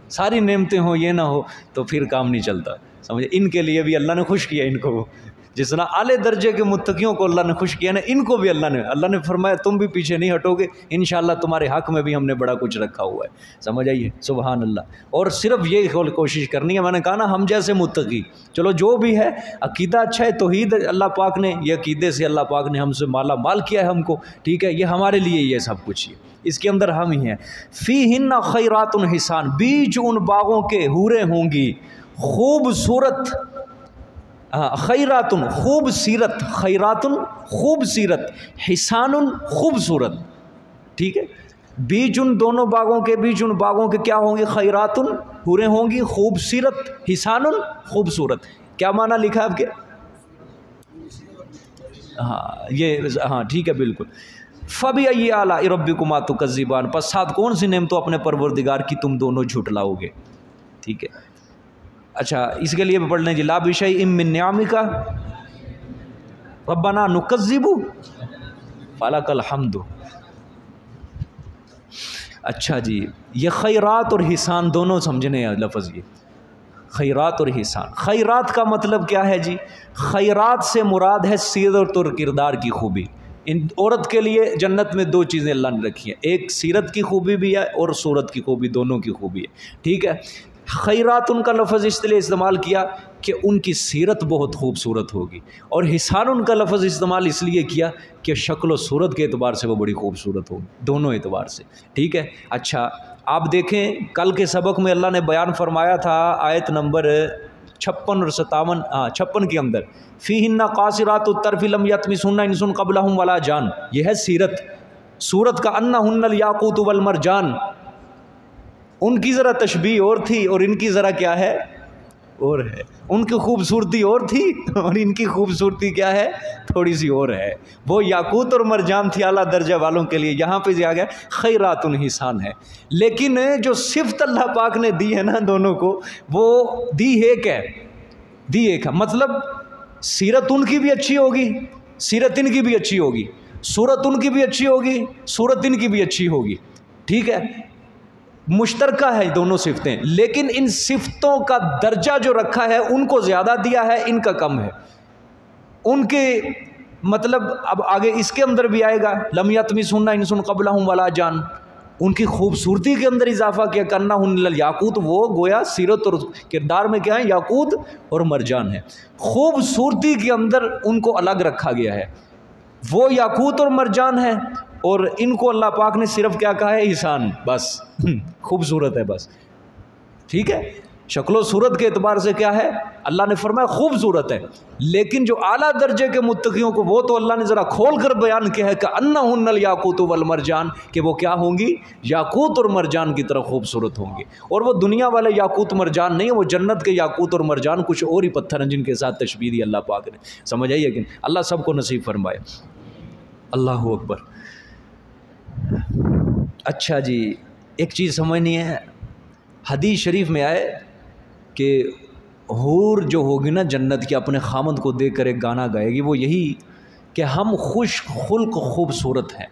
सारी नेमतें हो ये ना हो तो फिर काम नहीं चलता, समझे। इनके लिए भी अल्लाह ने खुश किया, इनको जिस तरह आले दर्जे के मुत्तकियों को अल्लाह ने खुश किया ना, इनको भी अल्लाह ने फरमाया तुम भी पीछे नहीं हटोगे, इंशाअल्लाह तुम्हारे हक़ में भी हमने बड़ा कुछ रखा हुआ है, समझ आइए, सुबहान अल्लाह। और सिर्फ ये कोशिश करनी है, मैंने कहा ना हम जैसे मुत्तकी, चलो जो भी है अकीदा अच्छा है, तौहीद अल्लाह पाक ने, ये अकीदे से अल्लाह पाक ने हमसे माला माल किया है हमको, ठीक है, ये हमारे लिए ये सब कुछ है, इसके अंदर हम ही हैं। फ़ीहिन्ना खैरातुन हिसान, बीच उन बागों के हूरें होंगी खूबसूरत, खैरातुन खूब सीरत, खैरातुन खूब सीरत, हिसानुन खूबसूरत, ठीक है। बीच उन दोनों बागों के, बीच उन बागों के क्या होंगे, खैरातुन हूरें होंगी, खूब सीरत, हिसानुन खूबसूरत। क्या माना लिखा है आपके? हाँ ये, हाँ ठीक है बिल्कुल। फ़बिअय्यि आलाइ रब्बिकुमा तुकज़्ज़िबान, बस साथ कौन सी नेमतों अपने परवरदिगार की तुम दोनों झुटलाओगे, ठीक है। अच्छा इसके लिए पढ़ लें जी, ला बिशैइन मिन निअमिका रब्बना नुकज़्ज़िबु फ़लकल हम्दु। अच्छा जी, ये खैरात और हिसान दोनों समझने हैं लफ्ज़, ये खैरात और हिसान। खैरात का मतलब क्या है जी? खैरात से मुराद है सीरत और किरदार की खूबी। इन औरत के लिए जन्नत में दो चीज़ें अल्लाह ने रखी हैं, एक सीरत की खूबी भी है और सूरत की खूबी, दोनों की खूबी है, ठीक है। खैरात उनका लफ्ज़ इसलिए इस्तेमाल किया कि उनकी सीरत बहुत खूबसूरत होगी, और हिसान उनका लफ्ज़ इस्तेमाल इसलिए किया कि शक्ल व सूरत के एतबार से वो बड़ी खूबसूरत होगी, दोनों एतबार से, ठीक है। अच्छा आप देखें कल के सबक में अल्लाह ने बयान फरमाया था आयत नंबर 56 और 57, 56 के अंदर, फ़ीहिन्ना क़ासिरातुत तर्फ़ि लम यतमिसुन्ना इंसुन क़ब्लहुम वला जान, यह है सीरत। सूरत का अन्नहुन्नल याक़ूत वल मरजान, उनकी ज़रा तशबीह और थी और इनकी ज़रा क्या है और है। उनकी खूबसूरती और थी और इनकी खूबसूरती क्या है, थोड़ी सी और है। वो याकूत और मरजान थी आला दर्जा वालों के लिए, यहाँ पे आ गया खैरातुन हिसान है। लेकिन जो सिफ़त अल्लाह पाक ने दी है ना दोनों को, वो दी एक है, दी एक है। मतलब सीरत उनकी भी अच्छी होगी, सीरत इनकी भी अच्छी होगी, सूरत उनकी भी अच्छी होगी, सूरत इनकी भी अच्छी होगी, ठीक है। मुश्तरका है दोनों सिफतें, लेकिन इन सिफतों का दर्जा जो रखा है उनको ज़्यादा दिया है, इनका कम है। उनके मतलब अब आगे इसके अंदर भी आएगा, लम यतमिसहुन्ना इंसुन क़ब्लहुम वला जान, उनकी खूबसूरती के अंदर इजाफा किया, करना हुन्नल याकूत, वो गोया सीरत और किरदार में क्या है, याकूत और मरजान है। खूबसूरती के अंदर उनको अलग रखा गया है, वो याकूत और मरजान है, और इनको अल्लाह पाक ने सिर्फ क्या कहा है, हिसान, बस खूबसूरत है बस, ठीक है। शक्लो सूरत के एतबार से क्या है, अल्लाह ने फरमाया खूबसूरत है। लेकिन जो आला दर्जे के मुत्तकियों को, वो तो अल्लाह ने ज़रा खोल कर बयान किया है कि अन्नहुन्नल याकूत वल मरजान, कि वो क्या होंगी, याकूत और मरजान की तरह खूबसूरत होंगी। और वो दुनिया वाले याकूत मरजान नहीं है, वो जन्नत के याकूत और मरजान कुछ और ही पत्थर हैं जिनके साथ तशबीह दी अल्लाह पाक ने। समझ आई है कि अल्लाह सबको नसीब फरमाए। अल्लाह अकबर। अच्छा जी, एक चीज़ समझनी है, हदीस शरीफ में आए कि हूर जो होगी ना जन्नत की, अपने खामद को देखकर एक गाना गाएगी, वो यही कि हम खुश खुल्क खूबसूरत हैं।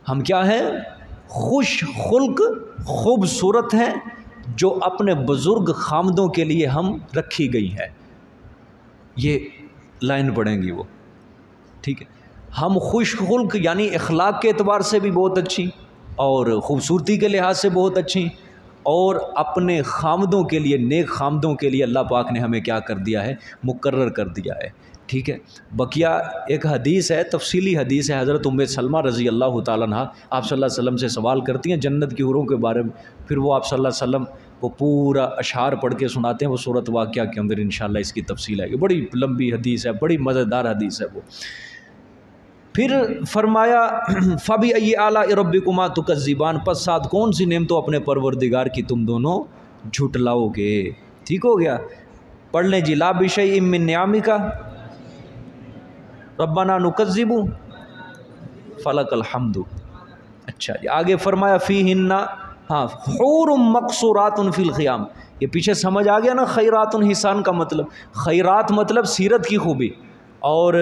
हम क्या हैं, खुश खुल्क खूबसूरत हैं, जो अपने बुज़ुर्ग खामदों के लिए हम रखी गई है। ये लाइन पढ़ेंगी वो, ठीक है। हम खुश खुल्क यानी अखलाक के एतबार से भी बहुत अच्छी, और ख़ूबसूरती के लिहाज से बहुत अच्छी, और अपने खामदों के लिए, नेक खामदों के लिए अल्लाह पाक ने हमें क्या कर दिया है, मुकर्रर कर दिया है, ठीक है। बकिया एक हदीस है, तफसीली हदीस है, हज़रत उम्मे सलमा रज़ी अल्लाह ताला अन्हा आप सल्लल्लाहु अलैहि वसल्लम से सवाल करती हैं जन्नत की हूरों के बारे में। फिर वो आप सल्लल्लाहु अलैहि वसल्लम वो पूरा अशार पढ़ के सुनाते हैं, वो सूरत वाक़िया के अंदर इंशाअल्लाह इसकी तफसील आएगी। बड़ी लंबी हदीस है, बड़ी मज़ेदार हदीस है वो। फिर फरमाया फ़बी अय्यि आला रब्बिकुमा तुकज़्ज़िबान, पस साथ कौन सी नेमतों अपने परवरदिगार की तुम दोनों झुटलाओगे। ठीक हो गया, पढ़ लें जी। ला बिशैइन मिन नियामिका रब्बना नुकज़्ज़िबु फलकल हम्दु। अच्छा जी, आगे फरमाया फ़ीहिन्ना, हाँ, हूरुम मक़सूरातुन फ़िल ख़ियाम। ये पीछे समझ आ गया ना, खैरातुन हिसान का मतलब, खैरात मतलब सीरत की खूबी, और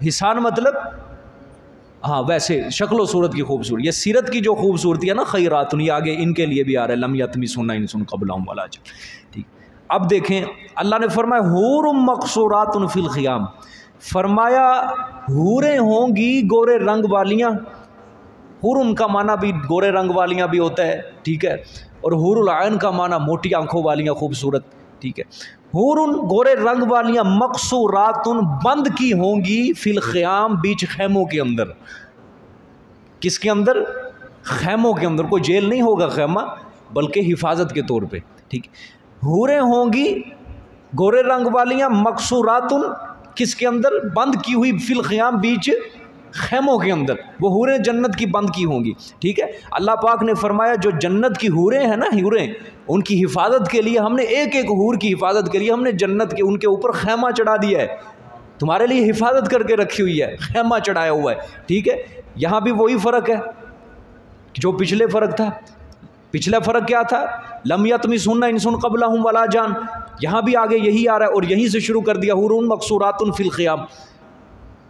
हिसान मतलब हाँ वैसे शक्ल सूरत की खूबसूरती। ये सीरत की जो खूबसूरती है ना, खैरातुन, ये आगे इनके लिए भी आ रहा है, लम यतमिसहुन्ना इंसुन क़ब्लहुम वला जान। ठीक, अब देखें अल्लाह ने फरमाया हूरुम मक़सूरातुन फ़िल ख़ियाम, फरमाया हूरें होंगी गोरे रंग वालियाँ। हुरुम का माना भी गोरे रंग वालियाँ भी होता है, ठीक है, और हुरुल आइन का माना मोटी आंखों वालियाँ, खूबसूरत, ठीक है। हुरुन गोरे रंग वालियाँ, मक़सूरातुन बंद की होंगी, फिल ख़ियाम बीच खैमों के अंदर। किसके अंदर? खैमों के अंदर। कोई जेल नहीं होगा खैमा, बल्कि हिफाजत के तौर पे, ठीक। हूरें होंगी गोरे रंग वालियाँ, मक़सूरातुन किसके अंदर? बंद की हुई, फिल ख़ियाम बीच खैमों के अंदर। वो हूरें जन्नत की बंद की होंगी, ठीक है। अल्लाह पाक ने फरमाया जो जन्नत की हूरें हैं ना, हूरें, उनकी हिफाजत के लिए हमने एक एक हूर की हिफाजत के लिए हमने जन्नत के उनके ऊपर खैमा चढ़ा दिया है, तुम्हारे लिए हिफाजत करके रखी हुई है, खैमा चढ़ाया हुआ है, ठीक है। यहाँ भी वही फ़र्क है जो पिछले फ़र्क था। पिछला फ़र्क क्या था? लम यतमिसहुन्ना इंसुन क़ब्लहुम वला जान। यहाँ भी आगे यही आ रहा है, और यहीं से शुरू कर दिया, हुरुन मक़सूरातुन फ़िल ख़ियाम।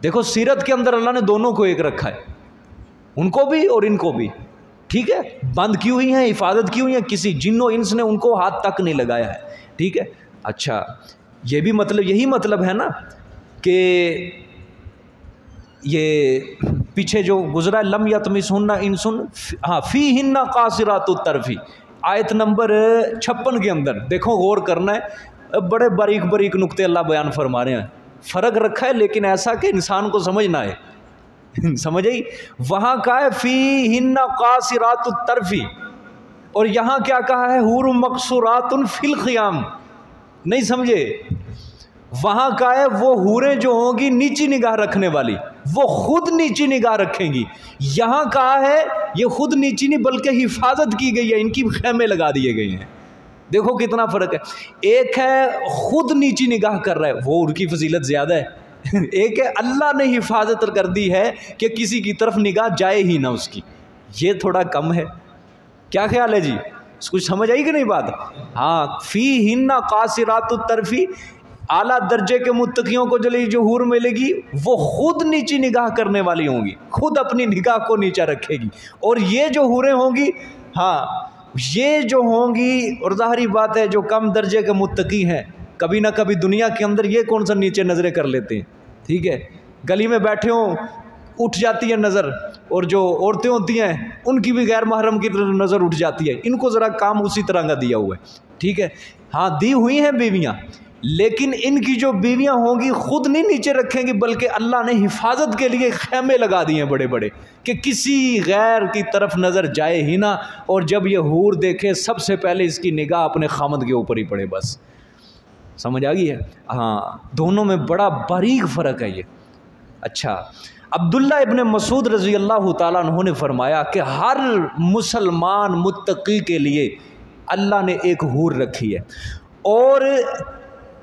देखो सीरत के अंदर अल्लाह ने दोनों को एक रखा है, उनको भी और इनको भी, ठीक है। बंद की हुई हैं, हिफाजत की हुई है, किसी जिन्नो इंस ने उनको हाथ तक नहीं लगाया है, ठीक है। अच्छा, ये भी मतलब, यही मतलब है ना कि ये पीछे जो गुजरा लम यतमिसहुन्ना इंसुन, हाँ, फ़ीहिन्ना क़ासिरातुत तर्फ़ी, आयत नंबर 56 के अंदर देखो, गौर करना है, बड़े बारीक बारीक नुक्ते अल्लाह बयान फरमा रहे हैं। फ़र्क रखा है लेकिन ऐसा कि इंसान को समझना है, समझ आई। वहाँ का है फ़ीहिन्ना क़ासिरातुत तर्फ़ी, और यहाँ क्या कहा है? हुरुम मक़सूरातुन फ़िल ख़ियाम। नहीं समझे? वहाँ का है वो हूरें जो होंगी नीची निगाह रखने वाली, वो खुद नीची निगाह रखेंगी। यहाँ कहा है ये खुद नीची नहीं बल्कि हिफाजत की गई है, इनकी खैमे लगा दिए गए हैं। देखो कितना फ़र्क है। एक है खुद नीची निगाह कर रहा है, वो उनकी फजीलत ज़्यादा है। एक है अल्लाह ने हिफाजत कर दी है कि किसी की तरफ निगाह जाए ही ना उसकी, ये थोड़ा कम है। क्या ख्याल है जी, कुछ समझ आई कि नहीं बात? हाँ, फ़ी हिन्ना कासिरातुत तरफ़ी, आला दर्जे के मुत्तकियों को जली जो हूर मिलेगी वो खुद नीची निगाह करने वाली होंगी, खुद अपनी निगाह को नीचा रखेगी। और ये जो हूरें होंगी, हाँ ये जो होंगी, और ज़ाहिरी बात है जो कम दर्जे के मुत्तकी हैं कभी ना कभी दुनिया के अंदर ये कौन सा नीचे नज़रें कर लेते हैं, ठीक है। गली में बैठे हों उठ जाती है नज़र, और जो औरतें होती हैं उनकी भी गैर महरम की नज़र उठ जाती है। इनको ज़रा काम उसी तरह का दिया हुआ है, ठीक है। हाँ दी हुई हैं बीवियाँ, लेकिन इनकी जो बीवियाँ होंगी खुद नहीं नीचे रखेंगी, बल्कि अल्लाह ने हिफाजत के लिए खैमे लगा दिए हैं बड़े बड़े कि किसी गैर की तरफ नज़र जाए ही ना। और जब ये हूर देखे सबसे पहले इसकी निगाह अपने खामद के ऊपर ही पड़े, बस। समझ आ गई है? हाँ, दोनों में बड़ा बारीक फ़र्क है ये। अच्छा, अब्दुल्ला इब्न मसूद रज़ी अल्लाह ताला अन्हु ने फरमाया कि हर मुसलमान मुत्तकी के लिए अल्लाह ने एक हूर रखी है, और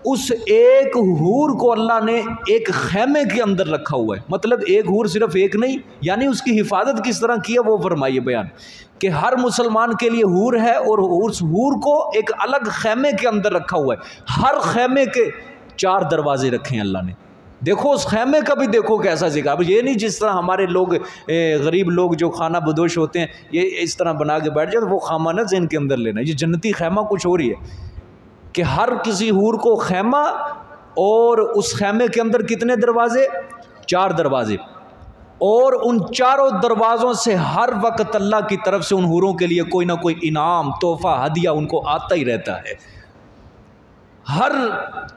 उस एक हूर को अल्लाह ने एक खैमे के अंदर रखा हुआ है। मतलब एक हूर सिर्फ एक नहीं, यानी उसकी हिफाजत किस तरह की है वो फरमाइए बयान, कि हर मुसलमान के लिए हूर है और उस हूर को एक अलग खैमे के अंदर रखा हुआ है। हर खैमे के 4 दरवाजे रखे हैं अल्लाह ने। देखो उस खैमे का भी देखो कैसा जिक्र। अब ये नहीं जिस तरह हमारे लोग गरीब लोग जो खाना बदोश होते हैं ये इस तरह बना के बैठ जाते, वो खामा ना ज़हन के अंदर लेना। ये जन्नती खैमा कुछ हो रही है कि हर किसी हूर को खैमा, और उस खैमे के अंदर कितने दरवाजे? 4 दरवाजे। और उन 4 दरवाज़ों से हर वक्त अल्लाह की तरफ से उन हूरों के लिए कोई ना कोई इनाम, तोहफ़ा, हदिया उनको आता ही रहता है। हर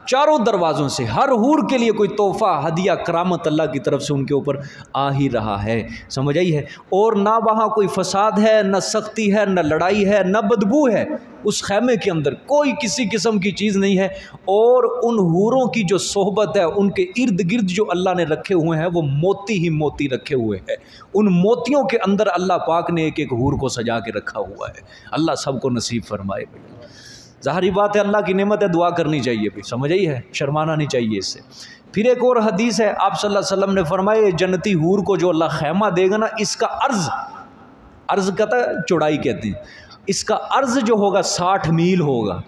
4 दरवाज़ों से हर हूर के लिए कोई तोहफ़ा, हदिया, करामत अल्लाह की तरफ से उनके ऊपर आ ही रहा है। समझ आई है? और ना वहाँ कोई फसाद है, न सख्ती है, न लड़ाई है, न बदबू है। उस खैमे के अंदर कोई किसी किस्म की चीज़ नहीं है। और उन हूरों की जो सोहबत है, उनके इर्द गिर्द जो अल्लाह ने रखे हुए हैं वो मोती ही मोती रखे हुए हैं। उन मोतियों के अंदर अल्लाह पाक ने एक एक हूर को सजा के रखा हुआ है। अल्लाह सबको नसीब फरमाए। ज़ाहिरी बात है अल्लाह की नेमत है, दुआ करनी चाहिए भी। समझ आई है? शर्माना नहीं चाहिए इससे। फिर एक और हदीस है, आप सल्लल्लाहु अलैहि वसल्लम ने फरमाया जन्नती हूर को जो अल्लाह खैमा देगा ना, इसका अर्ज़ कहता है चौड़ाई कहते हैं, इसका अर्ज़ जो होगा 60 मील होगा।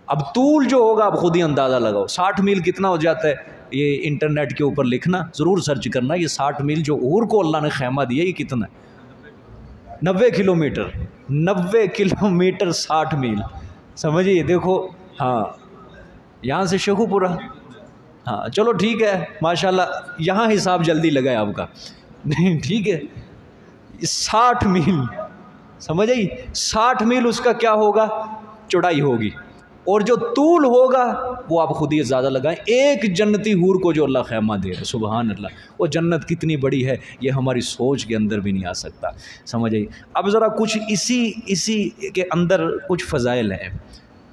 अब तूल जो होगा आप खुद ही अंदाज़ा लगाओ 60 मील कितना हो जाता है। ये इंटरनेट के ऊपर लिखना, ज़रूर सर्च करना, ये 60 मील जो हूर को अल्लाह ने खैमा दिया ये कितना है? 90 किलोमीटर। 90 किलोमीटर 60 मील, समझिए। देखो हाँ, यहाँ से शेखुपुरा, हाँ चलो ठीक है माशाल्लाह, यहाँ हिसाब जल्दी लगा है आपका। नहीं ठीक है, 60 मील, समझ आई? 60 मील उसका क्या होगा? चौड़ाई होगी। और जो तूल होगा वो आप खुद ही ज़्यादा लगाएं। एक जन्नती हूर को जो अल्लाह खैमा दे रहा है, सुबहान अल्लाह, वो जन्नत कितनी बड़ी है ये हमारी सोच के अंदर भी नहीं आ सकता। समझ आई? अब ज़रा कुछ इसी के अंदर कुछ फ़ज़ाइल हैं।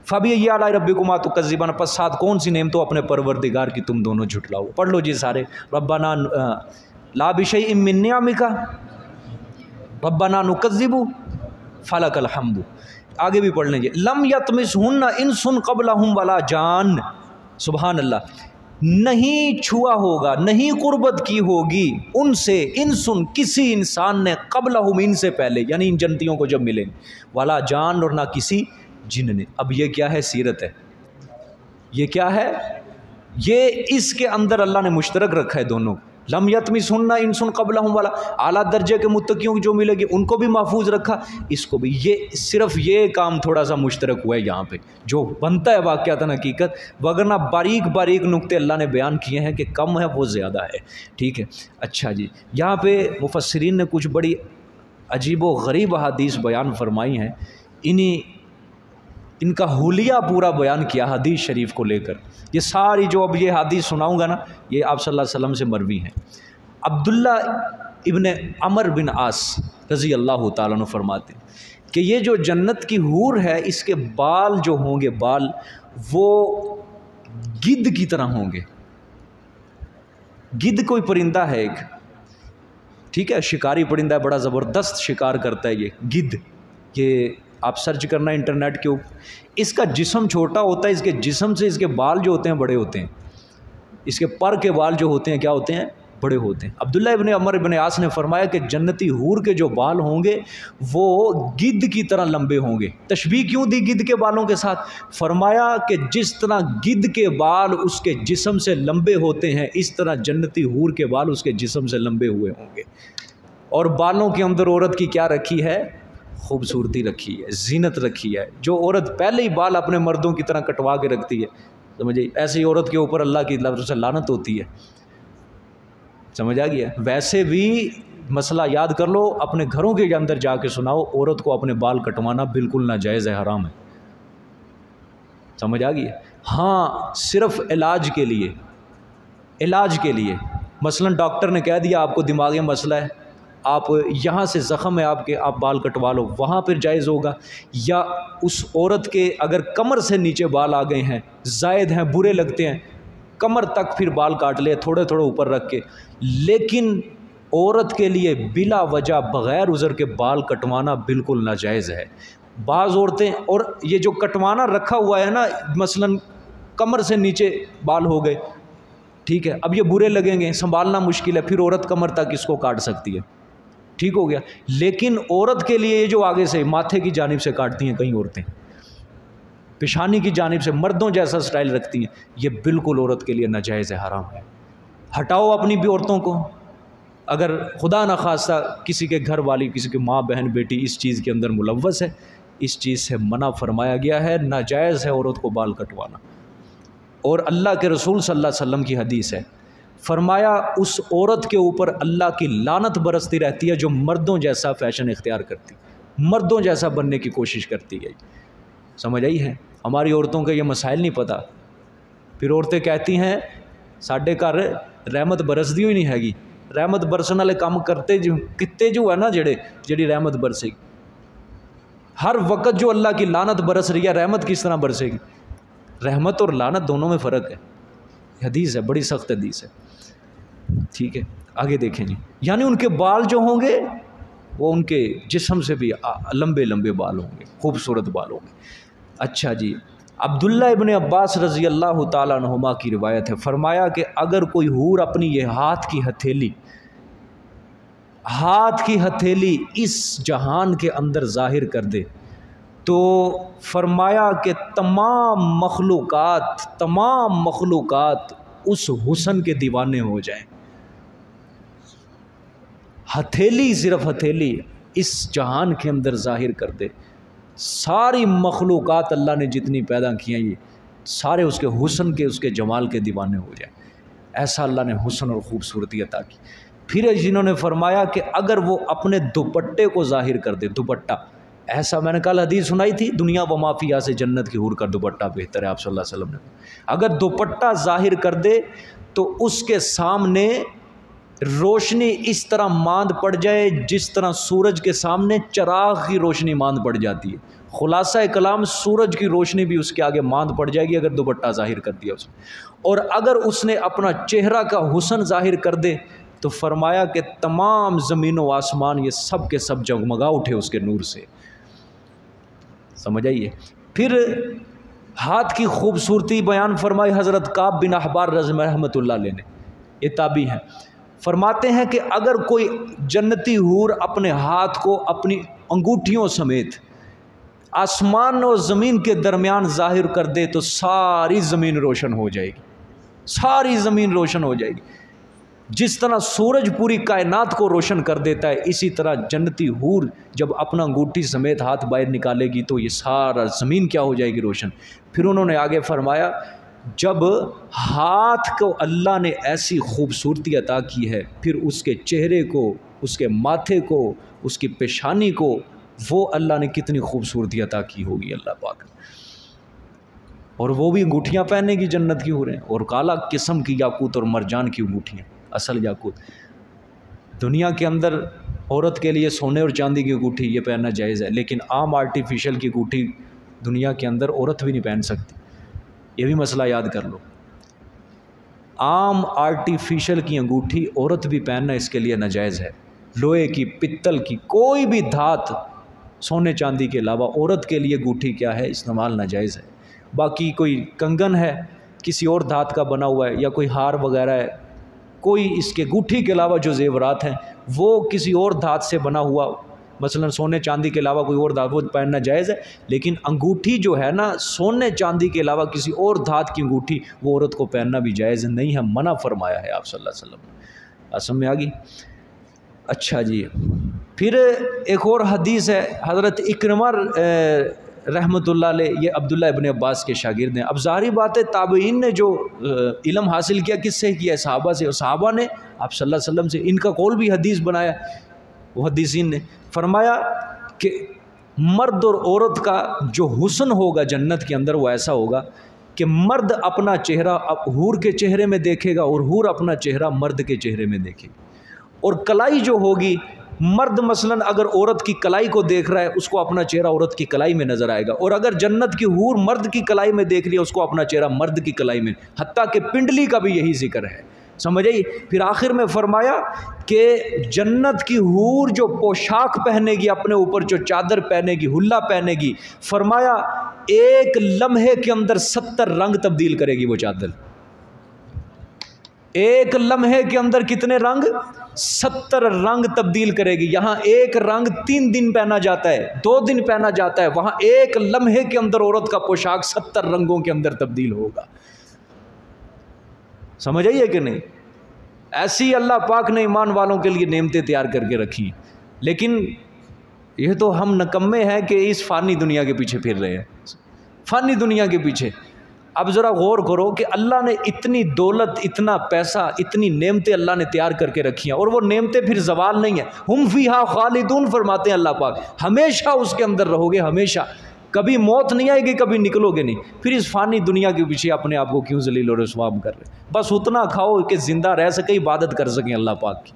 फ़बी आला रब्बिकुमा तुकज़्ज़िबान, पस साथ कौन सी नेमतों अपने परवरदिगार की तुम दोनों झुटलाओ। पढ़ लो जी सारे। रब्बना ला बिशैइन मिन निअमिका रब्बना नुकज़्ज़िबु फलकल हम्दु। आगे भी पढ़ लेंगे। लम यतमिसहुन्ना इंसुन क़ब्लहुम वला जान, सुबहान अल्लाह, नहीं छुआ होगा, नहीं कुर्बत की होगी उनसे, इंसुन किसी इंसान ने, क़ब्लहुम इनसे पहले, यानी इन जन्नतियों को जब मिलेंगे, वला जान और ना किसी जिन ने। अब ये क्या है? सीरत है। ये क्या है? ये इसके अंदर अल्लाह ने मुश्तरक रखा है दोनों। लम यतमिसहुन्ना इंसुन क़ब्लहुम वला, आला दर्जे के मुत्तकियों की जो मिलेगी उनको भी महफूज रखा, इसको भी। ये सिर्फ ये काम थोड़ा सा मुश्तरक हुआ है यहाँ पे, जो बनता है वाक़यातन हकीकत, वगरना बारीक बारीक नुक्ते अल्लाह ने बयान किए हैं कि कम है वो ज़्यादा है। ठीक है, अच्छा जी, यहाँ पे मुफस्सिरीन ने कुछ बड़ी अजीब व गरीब अहादीस बयान फरमाई हैं। इनका हुलिया पूरा बयान किया हदीस शरीफ को लेकर। ये सारी जो अब ये हदीस सुनाऊंगा ना, ये आप सल्लल्लाहु अलैहि वसल्लम से मरवी हैं। अब्दुल्ला इब्न अमर बिन आस रज़ी अल्लाह ताला अन्हु फरमाते हैं कि ये जो जन्नत की हूर है, इसके बाल जो होंगे, बाल वो गिद्ध की तरह होंगे। गिद्ध कोई परिंदा है एक, ठीक है, शिकारी परिंदा है, बड़ा ज़बरदस्त शिकार करता है ये गिद्ध। ये आप सर्च करना इंटरनेट के ऊपर। इसका जिस्म छोटा होता है, इसके जिस्म से इसके बाल जो होते हैं बड़े होते हैं, इसके पर के बाल जो होते हैं क्या होते हैं, बड़े होते हैं। अब्दुल्ला इब्ने अमर इब्ने आस ने फरमाया कि जन्नती हूर के जो बाल होंगे वो गिद्ध की तरह लंबे होंगे। तशबीह क्यों दी गिद्ध के बालों के साथ? फरमाया कि जिस तरह गिद्ध के बाल उसके जिस्म से लंबे होते हैं, इस तरह जन्नती हूर के बाल उसके जिस्म से लंबे हुए होंगे। और बालों के अंदर औरत की क्या रखी है? खूबसूरती रखी है, जीनत रखी है। जो औरत पहले ही बाल अपने मर्दों की तरह कटवा के रखती है, समझिए, ऐसी औरत के ऊपर अल्लाह की तरफ से लानत होती है। समझ आ गया? वैसे भी मसला याद कर लो, अपने घरों के अंदर जाके सुनाओ, औरत को अपने बाल कटवाना बिल्कुल नाजायज़ है, हराम है। समझ आ गई? हाँ, सिर्फ इलाज के लिए, इलाज के लिए। मसलन डॉक्टर ने कह दिया आपको दिमागी मसला है, आप यहाँ से ज़ख़म है आपके, आप बाल कटवा लो, वहाँ पर जायज़ होगा। या उस औरत के अगर कमर से नीचे बाल आ गए हैं, ज़ायद हैं, बुरे लगते हैं, कमर तक फिर बाल काट ले, थोड़े थोड़े ऊपर रख के। लेकिन औरत के लिए बिला वजह बग़ैर उज़र के बाल कटवाना बिल्कुल नाजायज़ है। बाज़ औरतें, और ये जो कटवाना रखा हुआ है ना, मसलन कमर से नीचे बाल हो गए, ठीक है, अब ये बुरे लगेंगे, संभालना मुश्किल है, फिर औरत कमर तक इसको काट सकती है, ठीक हो गया। लेकिन औरत के लिए ये जो आगे से माथे की जानिब से काटती हैं कई औरतें, पेशानी की जानिब से मर्दों जैसा स्टाइल रखती हैं, ये बिल्कुल औरत के लिए नाजायज़ है, हराम है। हटाओ अपनी भी औरतों को। अगर खुदा न खास्ता किसी के घर वाली, किसी की माँ बहन बेटी इस चीज़ के अंदर मुलव्वस है, इस चीज़ से मना फरमाया गया है, नाजायज़ है औरत को बाल कटवाना। और अल्लाह के रसूल सल्लल्लाहु अलैहि वसल्लम की हदीस है, फरमाया उस औरत के ऊपर अल्लाह की लानत बरसती रहती है जो मर्दों जैसा फ़ैशन इख्तियार करती, मर्दों जैसा बनने की कोशिश करती है। समझ आई है? हमारी औरतों के ये मसाइल नहीं पता। फिर औरतें कहती हैं साढ़े घर रहमत बरसदी ही नहीं हैगी। रहमत बरसन वाले काम करते जो किते जो है ना, जेड़ी रहमत बरसेगी, हर वक्त जो अल्लाह की लानत बरस रही है, रहमत किस तरह बरसेगी? रहमत और लानत दोनों में फ़र्क है। हदीस है, बड़ी सख्त हदीस है, ठीक है। आगे देखें जी, यानी उनके बाल जो होंगे वो उनके जिस्म से भी लंबे लंबे बाल होंगे, खूबसूरत बाल होंगे। अच्छा जी, अब्दुल्ला इब्ने अब्बास रज़ी अल्लाह ताला अन्हुमा की रिवायत है, फरमाया कि अगर कोई हूर अपनी ये हाथ की हथेली इस जहान के अंदर ज़ाहिर कर दे, तो फरमाया कि तमाम मखलूक़ात उस हुस्न के दीवाने हो जाएं। हथेली, सिर्फ हथेली इस जहान के अंदर ज़ाहिर कर दे, सारी मखलूक़ात अल्लाह ने जितनी पैदा की हैं, ये सारे उसके हुस्न के, उसके जमाल के दीवाने हो जाए। ऐसा अल्लाह ने हुस्न और ख़ूबसूरती अता की। फिर जिन्होंने फरमाया कि अगर वो अपने दुपट्टे को ज़ाहिर कर दे, दुपट्टा, ऐसा मैंने कल हदीस सुनाई थी, दुनिया व माफिया से जन्नत की हूर का दुपट्टा बेहतर है, आप सल्लल्लाहु अलैहि वसल्लम ने। अगर दुपट्टा ज़ाहिर कर दे तो उसके सामने रोशनी इस तरह मांद पड़ जाए जिस तरह सूरज के सामने चराग की रोशनी मांद पड़ जाती है। खुलासा कलाम, सूरज की रोशनी भी उसके आगे मांद पड़ जाएगी अगर दुपट्टा ज़ाहिर कर दिया उसने। और अगर उसने अपना चेहरा का हुस्न ज़ाहिर कर दे तो फरमाया कि तमाम ज़मीन व आसमान ये सब के सब जगमगा उठे उसके नूर से। समझ आइए। फिर हाथ की खूबसूरती बयान फरमाई हज़रत काब बिन अहबार रहमतुल्लाह अलैह ने, ये ताबी हैं, फरमाते हैं कि अगर कोई जन्नती हूर अपने हाथ को अपनी अंगूठियों समेत आसमान और ज़मीन के दरमियान ज़ाहिर कर दे तो सारी ज़मीन रोशन हो जाएगी, सारी ज़मीन रोशन हो जाएगी। जिस तरह सूरज पूरी कायनात को रोशन कर देता है, इसी तरह जन्नती हूर जब अपना अंगूठी समेत हाथ बाहर निकालेगी तो ये सारा ज़मीन क्या हो जाएगी, रोशन। फिर उन्होंने आगे फरमाया, जब हाथ को अल्लाह ने ऐसी खूबसूरती अता की है, फिर उसके चेहरे को, उसके माथे को, उसकी पेशानी को वो अल्लाह ने कितनी खूबसूरती अता की होगी अल्लाह पाक। और वो भी अंगूठियाँ पहनने की जन्नत की हो रहे हैं, और काला किस्म की याकूत और मरजान की अंगूठियाँ, असल याकूत। दुनिया के अंदर औरत के लिए सोने और चांदी की अंगूठी ये पहनना जायज़ है, लेकिन आम आर्टिफिशियल की अंगूठी दुनिया के अंदर औरत भी नहीं पहन सकती, ये भी मसला याद कर लो। आम आर्टिफिशियल की अंगूठी औरत भी पहनना इसके लिए नाजायज़ है, लोहे की, पित्तल की, कोई भी धात सोने चांदी के अलावा औरत के लिए अंगूठी क्या है, इस्तेमाल नाजायज़ है। बाकी कोई कंगन है किसी और धात का बना हुआ है, या कोई हार वगैरह है, कोई इसके अंगूठी के अलावा जो जेवरात हैं वो किसी और धात से बना हुआ, मसलन सोने चांदी के अलावा कोई और धात, वो पहनना जायज़ है। लेकिन अंगूठी जो है ना, सोने चांदी के अलावा किसी और धात की अंगूठी, वो औरत को पहनना भी जायज़ नहीं है, मना फरमाया है आप सल्लल्लाहु अलैहि वसल्लम। असम में आ गई। अच्छा जी, फिर एक और हदीस है, हज़रत इकरमा रहमतुल्लाह अलैह, ये अब्दुल्ला इब्न अब्बास के शागिर्द हैं। अब ज़ाहिर बात है ताबईन ने जो इल्म हासिल किया किससे किया, सहाबा से, और सहाबा ने आप सल्लल्लाहु अलैहि वसल्लम से इनका कौल भी हदीस बनाया। वो हदीसीन ने फरमाया कि मर्द और औरत का जो हुस्न होगा जन्नत के अंदर वो ऐसा होगा कि मर्द अपना चेहरा हूर के चेहरे में देखेगा और हूर अपना चेहरा मर्द के चेहरे में देखेगी। और कलाई जो होगी, मर्द मसलन अगर औरत की कलाई को देख रहा है उसको अपना चेहरा औरत की कलाई में नज़र आएगा, और अगर जन्नत की हूर मर्द की कलाई में देख रही है उसको अपना चेहरा मर्द की कलाई में, हत्ता कि पिंडली का भी यही जिक्र है। समझ आई। फिर आखिर में फरमाया कि जन्नत की हूर जो पोशाक पहनेगी, अपने ऊपर जो चादर पहनेगी, हुल्ला पहनेगी, फरमाया एक लम्हे के अंदर 70 रंग तब्दील करेगी वो चादर। एक लम्हे के अंदर कितने रंग? 70 रंग तब्दील करेगी। यहाँ एक रंग 3 दिन पहना जाता है, 2 दिन पहना जाता है, वहाँ एक लम्हे के अंदर औरत का पोशाक 70 रंगों के अंदर तब्दील होगा। समझ आइए कि नहीं? ऐसी अल्लाह पाक ने ईमान वालों के लिए नेमतें तैयार करके रखी। लेकिन यह तो हम नकम्मे हैं कि इस फ़ानी दुनिया के पीछे फिर रहे हैं, फ़ानी दुनिया के पीछे। अब ज़रा गौर करो कि अल्लाह ने इतनी दौलत, इतना पैसा, इतनी नेमतें अल्लाह ने तैयार करके रखी हैं, और वो नेमतें फिर ज़वाल नहीं है। हुम फ़ीहा खालिदून फरमाते हैं अल्लाह पाक, हमेशा उसके अंदर रहोगे, हमेशा, कभी मौत नहीं आएगी, कभी निकलोगे नहीं। फिर इस फ़ानी दुनिया के पीछे अपने आप को क्यों ज़लील और रुसवा कर रहे? बस उतना खाओ कि ज़िंदा रह सके, इबादत कर सकें अल्लाह पाक की।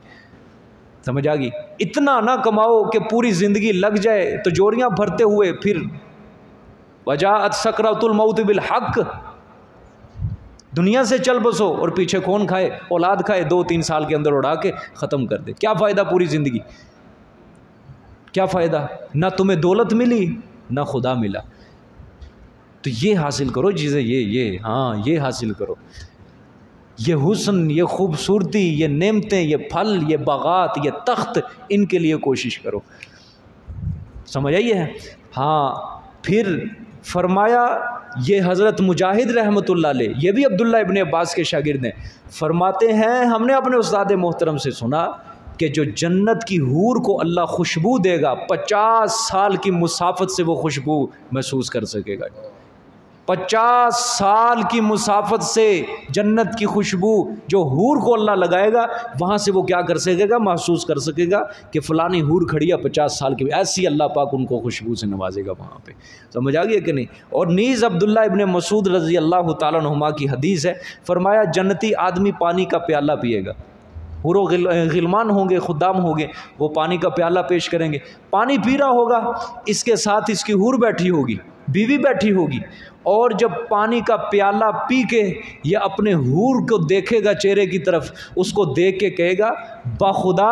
समझ आ गई? इतना ना कमाओ कि पूरी ज़िंदगी लग जाए तो जोरियाँ भरते हुए फिर वजाअत सकरातुल मौत बिल हक़, दुनिया से चल बसो और पीछे कौन खाए, औलाद खाए, 2-3 साल के अंदर उड़ा के ख़त्म कर दे। क्या फ़ायदा पूरी ज़िंदगी, क्या फ़ायदा? ना तुम्हें दौलत मिली ना खुदा मिला। तो ये हासिल करो चीज़ें, ये हासिल करो, ये हुस्न, ये खूबसूरती, ये नेमतें, ये फल, ये बागात, ये तख्त, इनके लिए कोशिश करो। समझ आई है? हाँ। फिर फरमाया, ये हज़रत मुजाहिद रहमतुल्लाह अलैह, ये भी अब्दुल्ला इब्न अब्बास के शागिर्द हैं, फरमाते हैं हमने अपने उस्ताद मोहतरम से सुना कि जो जन्नत की हूर को अल्लाह खुशबू देगा, 50 साल की मुसाफत से वो खुशबू महसूस कर सकेगा। 50 साल की मुसाफत से जन्नत की खुशबू जो हूर को अल्लाह लगाएगा, वहाँ से वो क्या कर सकेगा? महसूस कर सकेगा कि फ़लानी हूर खड़ी है 50 साल की। ऐसी अल्लाह पाक उनको खुशबू से नवाजेगा वहाँ पे। समझ आ गया कि नहीं? और नीज़ अब्दुल्ला इब्न मसूद रज़ी अल्लाह ताला अन्हुमा की हदीस है, फरमाया जन्नती आदमी पानी का प्याला पिएगा, हुरो गिलमान होंगे, खुदाम होंगे, वो पानी का प्याला पेश करेंगे, पानी पी रहा होगा, इसके साथ इसकी हूर बैठी होगी, बीवी बैठी होगी, और जब पानी का प्याला पी के ये अपने हूर को देखेगा चेहरे की तरफ, उसको देख के कहेगा बाखुदा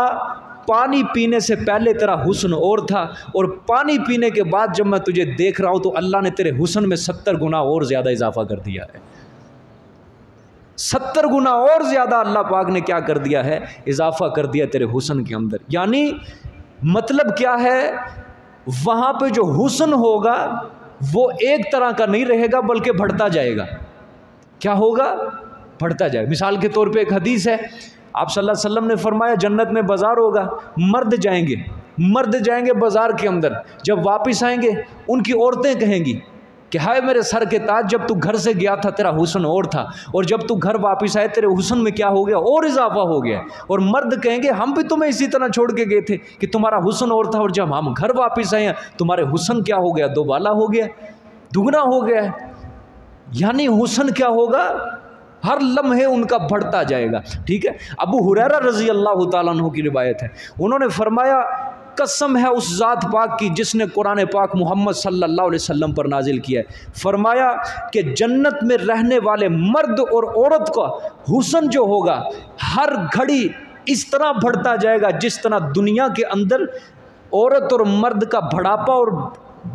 पानी पीने से पहले तेरा हुस्न और था, और पानी पीने के बाद जब मैं तुझे देख रहा हूँ तो अल्लाह ने तेरे हुस्न में 70 गुना और ज़्यादा इजाफा कर दिया है। 70 गुना और ज़्यादा अल्लाह पाक ने क्या कर दिया है? इजाफा कर दिया तेरे हुस्न के अंदर। यानी मतलब क्या है? वहाँ पे जो हुस्न होगा वो एक तरह का नहीं रहेगा, बल्कि बढ़ता जाएगा। क्या होगा? बढ़ता जाएगा। मिसाल के तौर पे एक हदीस है, आप सल्लल्लाहु अलैहि वसल्लम ने फरमाया जन्नत में बाज़ार होगा, मर्द जाएंगे बाज़ार के अंदर, जब वापस आएंगे उनकी औरतें कहेंगी कि हाय मेरे सर के ताज, जब तू घर से गया था तेरा हुस्न और था, और जब तू घर वापस आए तेरे हुस्न में क्या हो गया? और इजाफा हो गया। और मर्द कहेंगे हम भी तुम्हें इसी तरह छोड़ के गए थे कि तुम्हारा हुस्न और था, और जब हम घर वापस आए हैं तुम्हारे हुस्न क्या हो गया? दोबाला हो गया, दुगना हो गया। यानी हुस्न क्या होगा? हर लम्हे उनका बढ़ता जाएगा। ठीक है। अबू हुरैरा रज़ी अल्लाह ताला अन्हु की रिवायत है, उन्होंने फरमाया कसम है उस ज़ात पाक की जिसने कुरान पाक मोहम्मद सल्लल्लाहु अलैहि वसल्लम पर नाजिल किया है, फरमाया कि जन्नत में रहने वाले मर्द और औरत का हुस्न जो होगा हर घड़ी इस तरह बढ़ता जाएगा जिस तरह दुनिया के अंदर औरत और मर्द का बढ़ापा और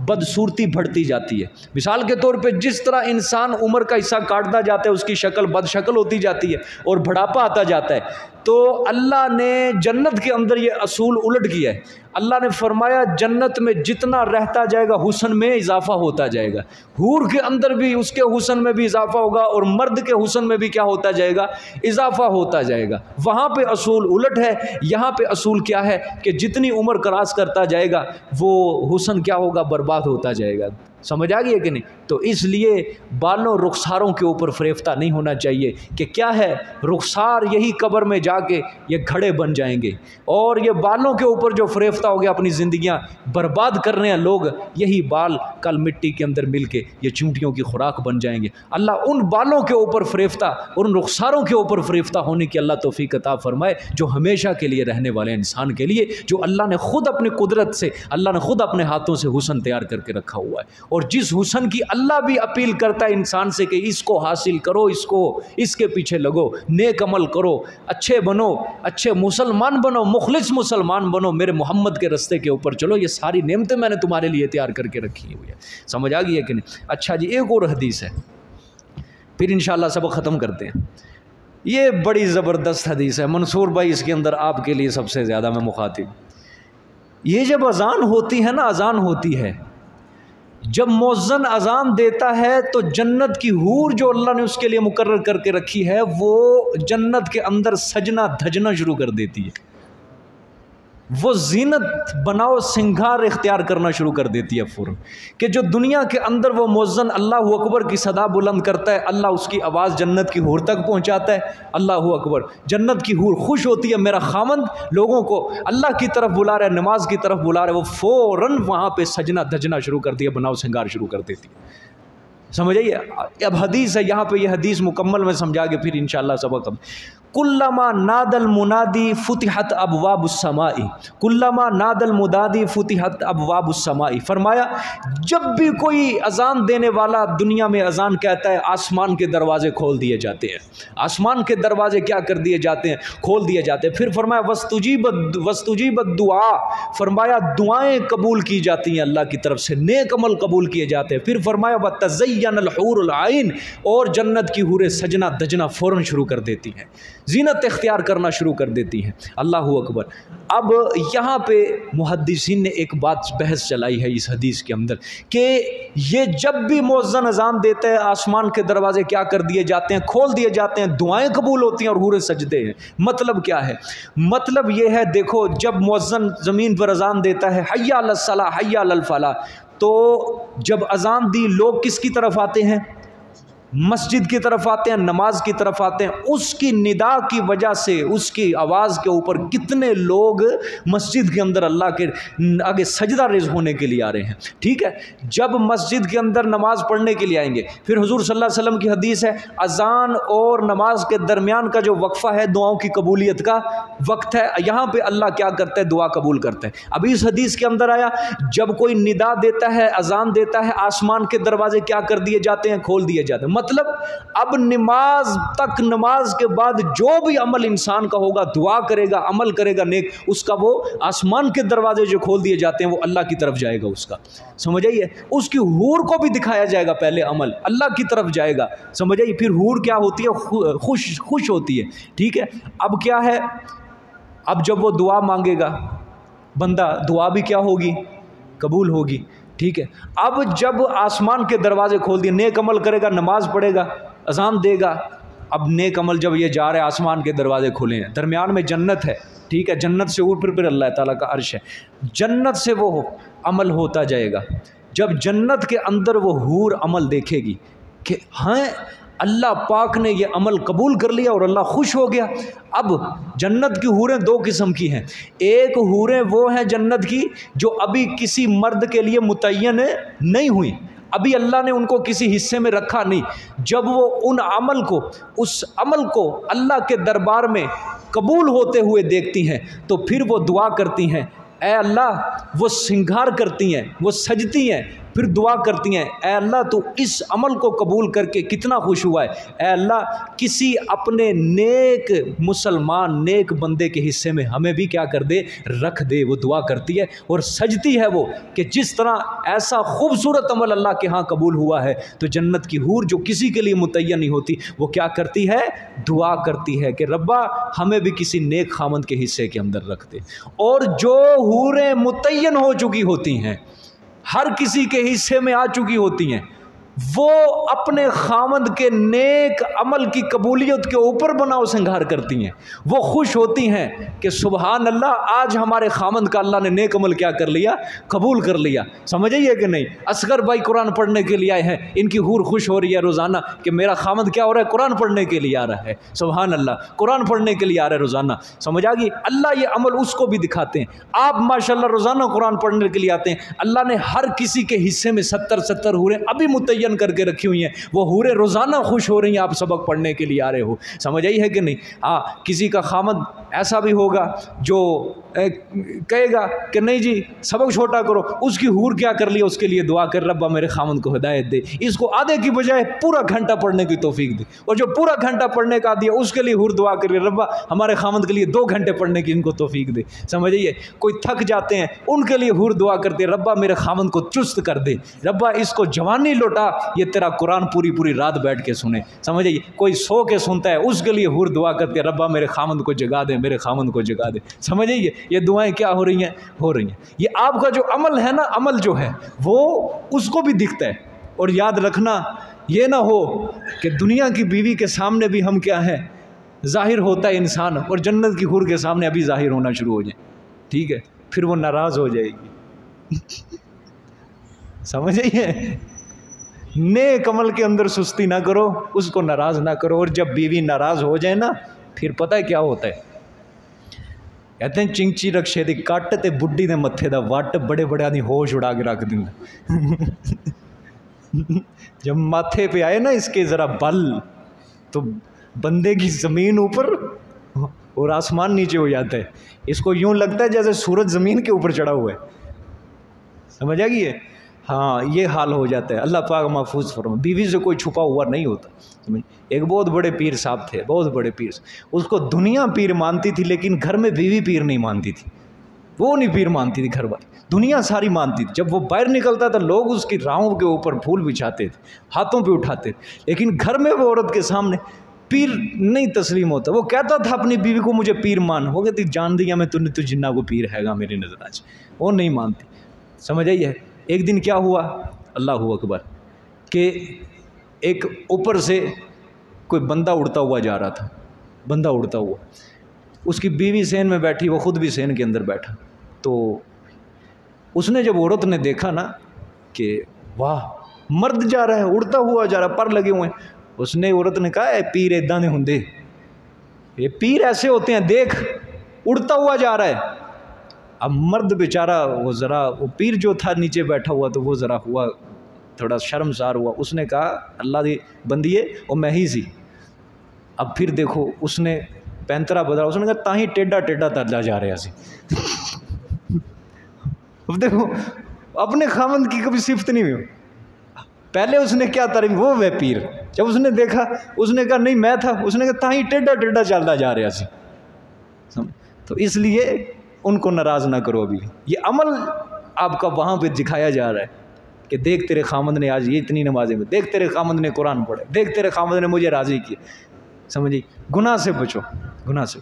बदसूरती बढ़ती जाती है। मिसाल के तौर पे जिस तरह इंसान उम्र का हिस्सा काटता जाता है उसकी शक्ल बदशक्ल होती जाती है और बढ़ापा आता जाता है, तो अल्लाह ने जन्नत के अंदर ये असूल उलट किया है। अल्लाह ने फरमाया जन्नत में जितना रहता जाएगा हुस्न में इजाफा होता जाएगा, हूर के अंदर भी उसके हुस्न में भी इजाफा होगा और मर्द के हुस्न में भी क्या होता जाएगा, इजाफा होता जाएगा। वहाँ पे असूल उलट है, यहाँ पे असूल क्या है कि जितनी उम्र क्रॉस करता जाएगा वो हुस्न क्या होगा, बर्बाद होता जाएगा। समझ आ गई है कि नहीं? तो इसलिए बालों रुखसारों के ऊपर फरेफ्ता नहीं होना चाहिए कि क्या है रुखसार यही कब्र में जाके ये घड़े बन जाएंगे, और ये बालों के ऊपर जो फरेफ्ता हो गया अपनी ज़िंदगियां बर्बाद कर रहे हैं लोग, यही बाल कल मिट्टी के अंदर मिल के ये चूंटियों की खुराक बन जाएंगे। अल्लाह उन बालों के ऊपर फरेफ्ता और उन रुखसारों के ऊपर फरेफ्ता होने की अल्लाह तौफीक अता फरमाए, जो हमेशा के लिए रहने वाले इंसान के लिए, जो अल्लाह ने खुद अपनी कुदरत से, अल्लाह ने खुद अपने हाथों से हुस्न तैयार करके रखा हुआ है। और जिस हुस्न की अल्लाह भी अपील करता है इंसान से कि इसको हासिल करो, इसके पीछे लगो, नेक अमल करो, अच्छे बनो, अच्छे मुसलमान बनो, मुखलिस मुसलमान बनो, मेरे मोहम्मद के रास्ते के ऊपर चलो, ये सारी नेमतें मैंने तुम्हारे लिए तैयार करके रखी हुई है। समझ आ गई है कि नहीं? अच्छा जी, एक और हदीस है, फिर इंशाअल्लाह सबक ख़त्म करते हैं। ये बड़ी ज़बरदस्त हदीस है मंसूर भाई, इसके अंदर आपके लिए सबसे ज़्यादा मैं मुखातिब। ये जब अजान होती है ना, अजान होती है, जब मुअज्जिन अजान देता है तो जन्नत की हूर जो अल्लाह ने उसके लिए मुकर्रर करके रखी है वो जन्नत के अंदर सजना धजना शुरू कर देती है, वो जीनत बनाओ सिंगार इख्तियार करना शुरू कर देती है फ़ौरन, कि जो दुनिया के अंदर वो मुअज्जिन अल्लाहु अकबर की सदा बुलंद करता है, अल्लाह उसकी आवाज़ जन्नत की हूर तक पहुंचाता है, अल्लाहु अकबर, जन्नत की हूर खुश होती है, मेरा खामंद लोगों को अल्लाह की तरफ बुला रहा है, नमाज की तरफ बुला रहा है, वो फ़ौरन वहाँ पे सजना धजना शुरू करती है, बनाओ सिंगार शुरू कर देती है। समझ आइए? अब हदीस है, यहाँ पे ये हदीस मुकम्मल में समझा के फिर इंशाअल्लाह सबक। कुल्लमा नादल मुनादी फुतिहत अबवाबुस्समाई, कुल्लमा नादल मुनादी फुतिहत अबवाबुस्समाई, फरमाया जब भी कोई अजान देने वाला दुनिया में अजान कहता है आसमान के दरवाजे खोल दिए जाते हैं, आसमान के दरवाजे क्या कर दिए जाते हैं, खोल दिए जाते हैं। फिर फरमाया वस्तुजीबत दुआ, फरमाया दुआएं कबूल की जाती हैं अल्लाह की तरफ से, नेक अमल कबूल किए जाते हैं। फिर फरमाया वतज़य्यनल हूरुल आइन, और जन्नत की हूरें सजना दजना फ़ौरन शुरू कर देती हैं, जीनत इख्तियार करना शुरू कर देती हैं। अल्लाहु अकबर। अब यहाँ पे मुहद्दिसीन ने एक बात बहस चलाई है इस हदीस के अंदर कि ये जब भी मुअज्जिन अज़ान देते हैं आसमान के दरवाजे क्या कर दिए जाते हैं, खोल दिए जाते हैं, दुआएं कबूल होती हैं और हूरें सजदे हैं। मतलब क्या है? मतलब ये है, देखो जब मुअज्जिन ज़मीन पर अज़ान देता है हय्या अलस सलाह हय्या अलल फलाह, तो जब अज़ान दी लोग किसकी तरफ आते हैं? मस्जिद की तरफ आते हैं, नमाज की तरफ आते हैं। उसकी निदा की वजह से, उसकी आवाज़ के ऊपर कितने लोग मस्जिद के अंदर अल्लाह के आगे सजदा रेज़ होने के लिए आ रहे हैं। ठीक है, जब मस्जिद के अंदर नमाज पढ़ने के लिए आएंगे, फिर हुजूर सल्लल्लाहु अलैहि वसल्लम की हदीस है अजान और नमाज के दरमियान का जो वक्फ़ा है दुआओं की कबूलियत का वक्त है, यहाँ पे अल्लाह क्या करता है? दुआ कबूल करता है। अभी इस हदीस के अंदर आया जब कोई निदा देता है, अजान देता है, आसमान के दरवाजे क्या कर दिए जाते हैं? खोल दिए जाते हैं। मतलब अब नमाज तक, नमाज के बाद जो भी अमल इंसान का होगा, दुआ करेगा, अमल करेगा नेक, उसका वो आसमान के दरवाजे जो खोल दिए जाते हैं वो अल्लाह की तरफ जाएगा उसका। समझ आइए? उसकी हूर को भी दिखाया जाएगा, पहले अमल अल्लाह की तरफ जाएगा। समझ आइए? फिर हूर क्या होती है? खुश होती है। ठीक है, अब क्या है? अब जब वो दुआ मांगेगा बंदा, दुआ भी क्या होगी? कबूल होगी। ठीक है, अब जब आसमान के दरवाजे खोल दिए, नेक अमल करेगा, नमाज पढ़ेगा, अजान देगा, अब नेक अमल जब ये जा रहे हैं, आसमान के दरवाजे खुले हैं, दरमियान में जन्नत है। ठीक है, जन्नत से ऊपर फिर अल्लाह ताला का अर्श है, जन्नत से वो अमल होता जाएगा। जब जन्नत के अंदर वो हूर अमल देखेगी कि हाँ अल्लाह पाक ने ये अमल कबूल कर लिया और अल्लाह खुश हो गया। अब जन्नत की हूरें दो किस्म की हैं। एक हूरें वो हैं जन्नत की जो अभी किसी मर्द के लिए मुतय्यन नहीं हुई, अभी अल्लाह ने उनको किसी हिस्से में रखा नहीं। जब वो उन अमल को, उस अमल को अल्लाह के दरबार में कबूल होते हुए देखती हैं तो फिर वो दुआ करती हैं, ऐ अल्लाह, वो सिंगार करती हैं, वो सजती हैं फिर दुआ करती हैं, ऐ अल्लाह तू इस अमल को कबूल करके कितना खुश हुआ है, ऐ अल्लाह किसी अपने नेक मुसलमान नेक बंदे के हिस्से में हमें भी क्या कर दे, रख दे। वो दुआ करती है और सजती है वो कि जिस तरह ऐसा खूबसूरत अमल अल्लाह के यहाँ कबूल हुआ है तो जन्नत की हूर जो किसी के लिए मुतय्यन नहीं होती वो क्या करती है, दुआ करती है कि रब्बा हमें भी किसी नेक खामंद के हिस्से के अंदर रख दे। और जो हूरें मुतय्यन हो चुकी होती हैं, हर किसी के हिस्से में आ चुकी होती हैं, वो अपने खामंद के नेक अमल की कबूलियत के ऊपर बनाओ सिंगार करती हैं। वो खुश होती हैं कि सुबहान अल्लाह, आज हमारे खामंद का अल्लाह ने नेक अमल क्या कर लिया, कबूल कर लिया। समझ आइए कि नहीं। असगर भाई कुरान पढ़ने के लिए आए हैं, इनकी हूर खुश हो रही है रोज़ाना कि मेरा खामंद क्या हो रहा है, कुरान पढ़ने के लिए आ रहा है। सुबहान अल्लाह, कुरान पढ़ने के लिए आ रहा है रोज़ाना। समझ आ गई। अल्लाह ये अमल उसको भी दिखाते हैं। आप माशाल्लाह रोज़ाना कुरान पढ़ने के लिए आते हैं, अल्लाह ने हर किसी के हिस्से में 70 हूरें अभी मुतय्यन करके रखी हुई हैं। वो हूरें रोज़ाना खुश हो रही हैं, आप सबक पढ़ने के लिए आ रहे हो। समझ आई है कि नहीं। हाँ, किसी का खामद ऐसा भी होगा जो कहेगा कि नहीं जी सबक छोटा करो, उसकी हूर क्या कर लिया, उसके लिए दुआ कर रब्बा मेरे खामद को हिदायत दे, इसको आधे की बजाय पूरा घंटा पढ़ने की तौफीक दे। और जो पूरा घंटा पढ़ने का दिया उसके लिए हूर दुआ कर रब्बा हमारे खामद के लिए 2 घंटे पढ़ने की इनको तौफीक दे। समझिए। कोई थक जाते हैं, उनके लिए हूर दुआ करते रब्बा मेरे खामद को चुस्त कर दे, रब्बा इसको जवानी लौटा, ये तेरा कुरान पूरी पूरी रात बैठ के सुने। समझिए। कोई सो के सुनता है, उसके लिए हूर दुआ करते हैं रब्बा मेरे खामद को जगा दे, मेरे खामद को जगा दे। समझिए। ये दुआएं क्या हो रही हैं, हो रही हैं। ये आपका जो अमल है ना, अमल जो है वो उसको भी दिखता है। और याद रखना ये ना हो कि दुनिया की बीवी के सामने भी हम क्या हैं, जाहिर होता है इंसान, और जन्नत की हूर के सामने अभी जाहिर होना शुरू हो जाए। ठीक है, फिर वो नाराज़ हो जाएगी। समझिए। नेक अमल के अंदर सुस्ती ना करो, उसको नाराज़ ना करो। और जब बीवी नाराज़ हो जाए ना, फिर पता है क्या होता है, कहते हैं चिंची रक्षे दी कट ते बुढ़ी दे मत्थे दा वट, बड़े बड़े दी होश उड़ा के रख दिंदा। जब माथे पे आए ना इसके ज़रा बल, तो बंदे की ज़मीन ऊपर और आसमान नीचे हो जाता है। इसको यूं लगता है जैसे सूरज ज़मीन के ऊपर चढ़ा हुआ है। समझ आ गई है। हाँ, ये हाल हो जाता है। अल्लाह पाक महफूज फरमा। बीवी से कोई छुपा हुआ नहीं होता। एक बहुत बड़े पीर साहब थे, बहुत बड़े पीर, उसको दुनिया पीर मानती थी लेकिन घर में बीवी पीर नहीं मानती थी। वो नहीं पीर मानती थी घर वाली, दुनिया सारी मानती थी। जब वो बाहर निकलता था लोग उसकी राहों के ऊपर फूल बिछाते थे, हाथों पे उठाते थे, लेकिन घर में वो औरत के सामने पीर नहीं तस्लीम होता। वो कहता था अपनी बीवी को मुझे पीर मान, हो गया जान दिया मैं तूने, तू जिन्ना को पीर हैगा मेरी नज़र आज। वो नहीं मानती। समझ आई है। एक दिन क्या हुआ, अल्लाह अकबर, कि एक ऊपर से कोई बंदा उड़ता हुआ जा रहा था। बंदा उड़ता हुआ, उसकी बीवी सेन में बैठी, वो ख़ुद भी सेन के अंदर बैठा। तो उसने जब औरत ने देखा ना कि वाह मर्द जा रहा है, उड़ता हुआ जा रहा है, पर लगे हुए हैं, उसने औरत ने कहा पीर इदां दे हुंदे, ये पीर ऐसे होते हैं, देख उड़ता हुआ जा रहा है। अब मर्द बेचारा वो ज़रा, वो पीर जो था नीचे बैठा हुआ, तो वो ज़रा हुआ थोड़ा शर्मसार हुआ। उसने कहा अल्लाह दी बंदिए वो मैं ही सी। अब फिर देखो उसने पैंतरा बदला, उसने कहा ताही टेढ़ा टेढ़ा तरला जा रहा सी। अब देखो अपने खामंद की कभी सिफत नहीं हुई। पहले उसने क्या तारीफ, वो वह पीर, जब उसने देखा उसने कहा नहीं मैं था, उसने कहा ताही टेढ़ा टेढ़ा चलता जा रहा सी। तो इसलिए उनको नाराज़ ना करो। अभी ये अमल आपका वहाँ पे दिखाया जा रहा है कि देख तेरे खामद ने आज ये इतनी नमाजें में, देख तेरे खामद ने कुरान पढ़े, देख तेरे खामद ने मुझे राज़ी किया। समझिए। गुनाह से बचो, गुनाह से।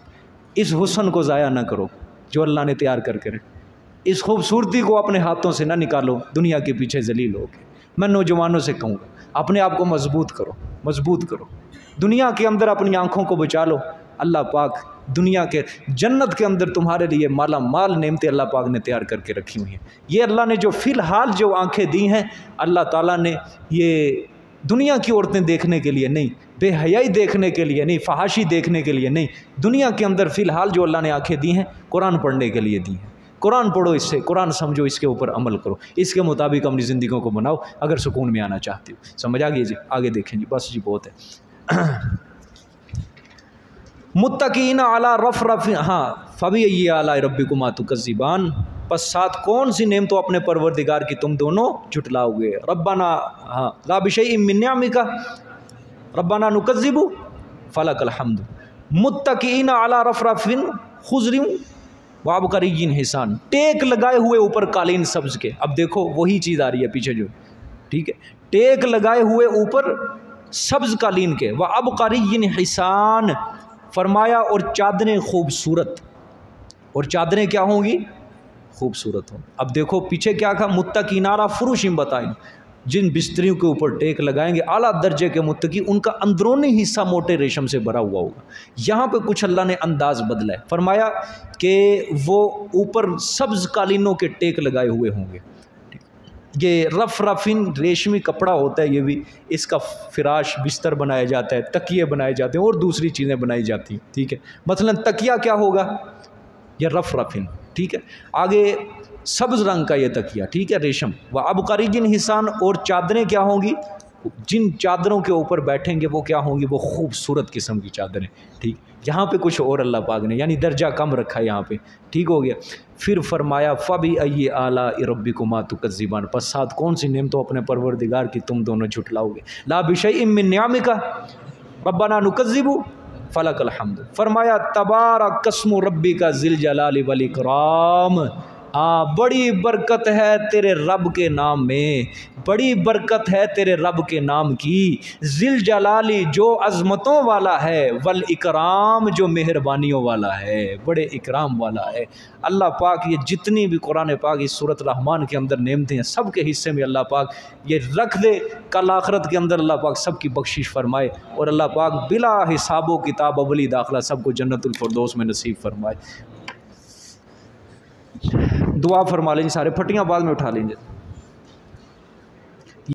इस हुस्न को ज़ाया ना करो जो अल्लाह ने तैयार करके रखे। इस खूबसूरती को अपने हाथों से ना निकालो, दुनिया के पीछे जलील होके। मैं नौजवानों से कहूँगा अपने आप को मजबूत करो, मजबूत करो। दुनिया के अंदर अपनी आँखों को बचा लो। अल्लाह पाक दुनिया के जन्नत के अंदर तुम्हारे लिए माला माल नेमतें अल्लाह पाक ने तैयार करके रखी हुई हैं। ये अल्लाह ने जो फ़िलहाल जो आंखें दी हैं, अल्लाह ताला ने ये दुनिया की औरतें देखने के लिए नहीं, बेहयाई देखने के लिए नहीं, फहाशी देखने के लिए नहीं, दुनिया के अंदर फ़िलहाल जो अल्लाह ने आंखें दी हैं कुरान पढ़ने के लिए दी हैं। कुरान पढ़ो, इससे कुरान समझो, इसके ऊपर अमल करो, इसके मुताबिक अपनी ज़िंदगियों को बनाओ अगर सुकून में आना चाहते हो। समझ आ गई जी। आगे देखें जी, बस जी बहुत है। मुत्तकीन अला रफ़रफ़, हाँ फ़बी आला रब्बिकुमा तुकज़्ज़िबान, बस साथ कौन सी नेम तो अपने परवरदिगार की तुम दोनों झुटलाओगे। रब्बाना, हाँ ला बिशैइन मिन निअमिका रब्बाना नुकज़्ज़िबु फ़लकल हम्द। मुत्तकीन अला रफ़रफ़िन खुज़रिन व अबक़रिय्यिन हिसान, टेक लगाए हुए ऊपर कालीन सब्ज़ के। अब देखो वही चीज़ आ रही है पीछे जो, ठीक है, टेक लगाए हुए ऊपर सब्ज़ कालीन के। व अबक़रिय्यिन हिसान, फरमाया और चादरें खूबसूरत, और चादरें क्या होंगी? खूबसूरत हों। अब देखो पीछे क्या कहा? मुत्तकीनारा फुरुशिम बताएं, जिन बिस्तरियों के ऊपर टेक लगाएंगे आला दर्जे के मुत्तकी, उनका अंदरूनी हिस्सा मोटे रेशम से भरा हुआ होगा। यहाँ पे कुछ अल्लाह ने अंदाज़ बदला है, फरमाया कि वो ऊपर सब्ज़ कालीनों के टेक लगाए हुए होंगे। ये रफ़रफ़िन रेशमी कपड़ा होता है, ये भी इसका फिराश बिस्तर बनाया जाता है, तकिए बनाए जाते हैं और दूसरी चीज़ें बनाई जाती हैं, ठीक है। मसलन तकिया क्या होगा? ये रफ़रफ़िन, ठीक है। आगे सब्ज़ रंग का ये तकिया, ठीक है, रेशम। व अबक़रिय्यिन हिसान, और चादरें क्या होंगी? जिन चादरों के ऊपर बैठेंगे वो क्या होंगी? वो खूबसूरत किस्म की चादरें, ठीक। यहाँ पे कुछ और अल्लाह पाक ने यानी दर्जा कम रखा है यहाँ पे, ठीक हो गया। फिर फरमाया फ़बी आला रब्बिकुमा तुकज़्ज़िबान, बस साथ कौन सी नेम तो अपने परवरदिगार की तुम दोनों झुटलाओगे। ला बिशैइन मिन निअमिका रब्बाना नुकज़्ज़िबु फ़लकल हम्द। फरमाया तबारक कस्मु रब्बिका ज़िल जलाली वल इकराम, हाँ बड़ी बरकत है तेरे रब के नाम में, बड़ी बरकत है तेरे रब के नाम की। ज़िल जलाली, जो अज़मतों वाला है, वल इकराम, जो मेहरबानियों वाला है, बड़े इकराम वाला है। अल्लाह पाक ये जितनी भी कुरान पाक इस सूरत रहमान के अंदर नेमतें हैं, सब के हिस्से में अल्लाह पाक ये रख दे, कल आखरत के अंदर अल्लाह पाक सब की बख्शिश फरमाए, और अल्लाह पाक बिला हिसाबो किताब अवली दाखिला सबको जन्नतुल फिरदौस में नसीब फरमाए। दुआ फरमा लेंगे सारे, फटियाँ बाद में उठा लेंगे।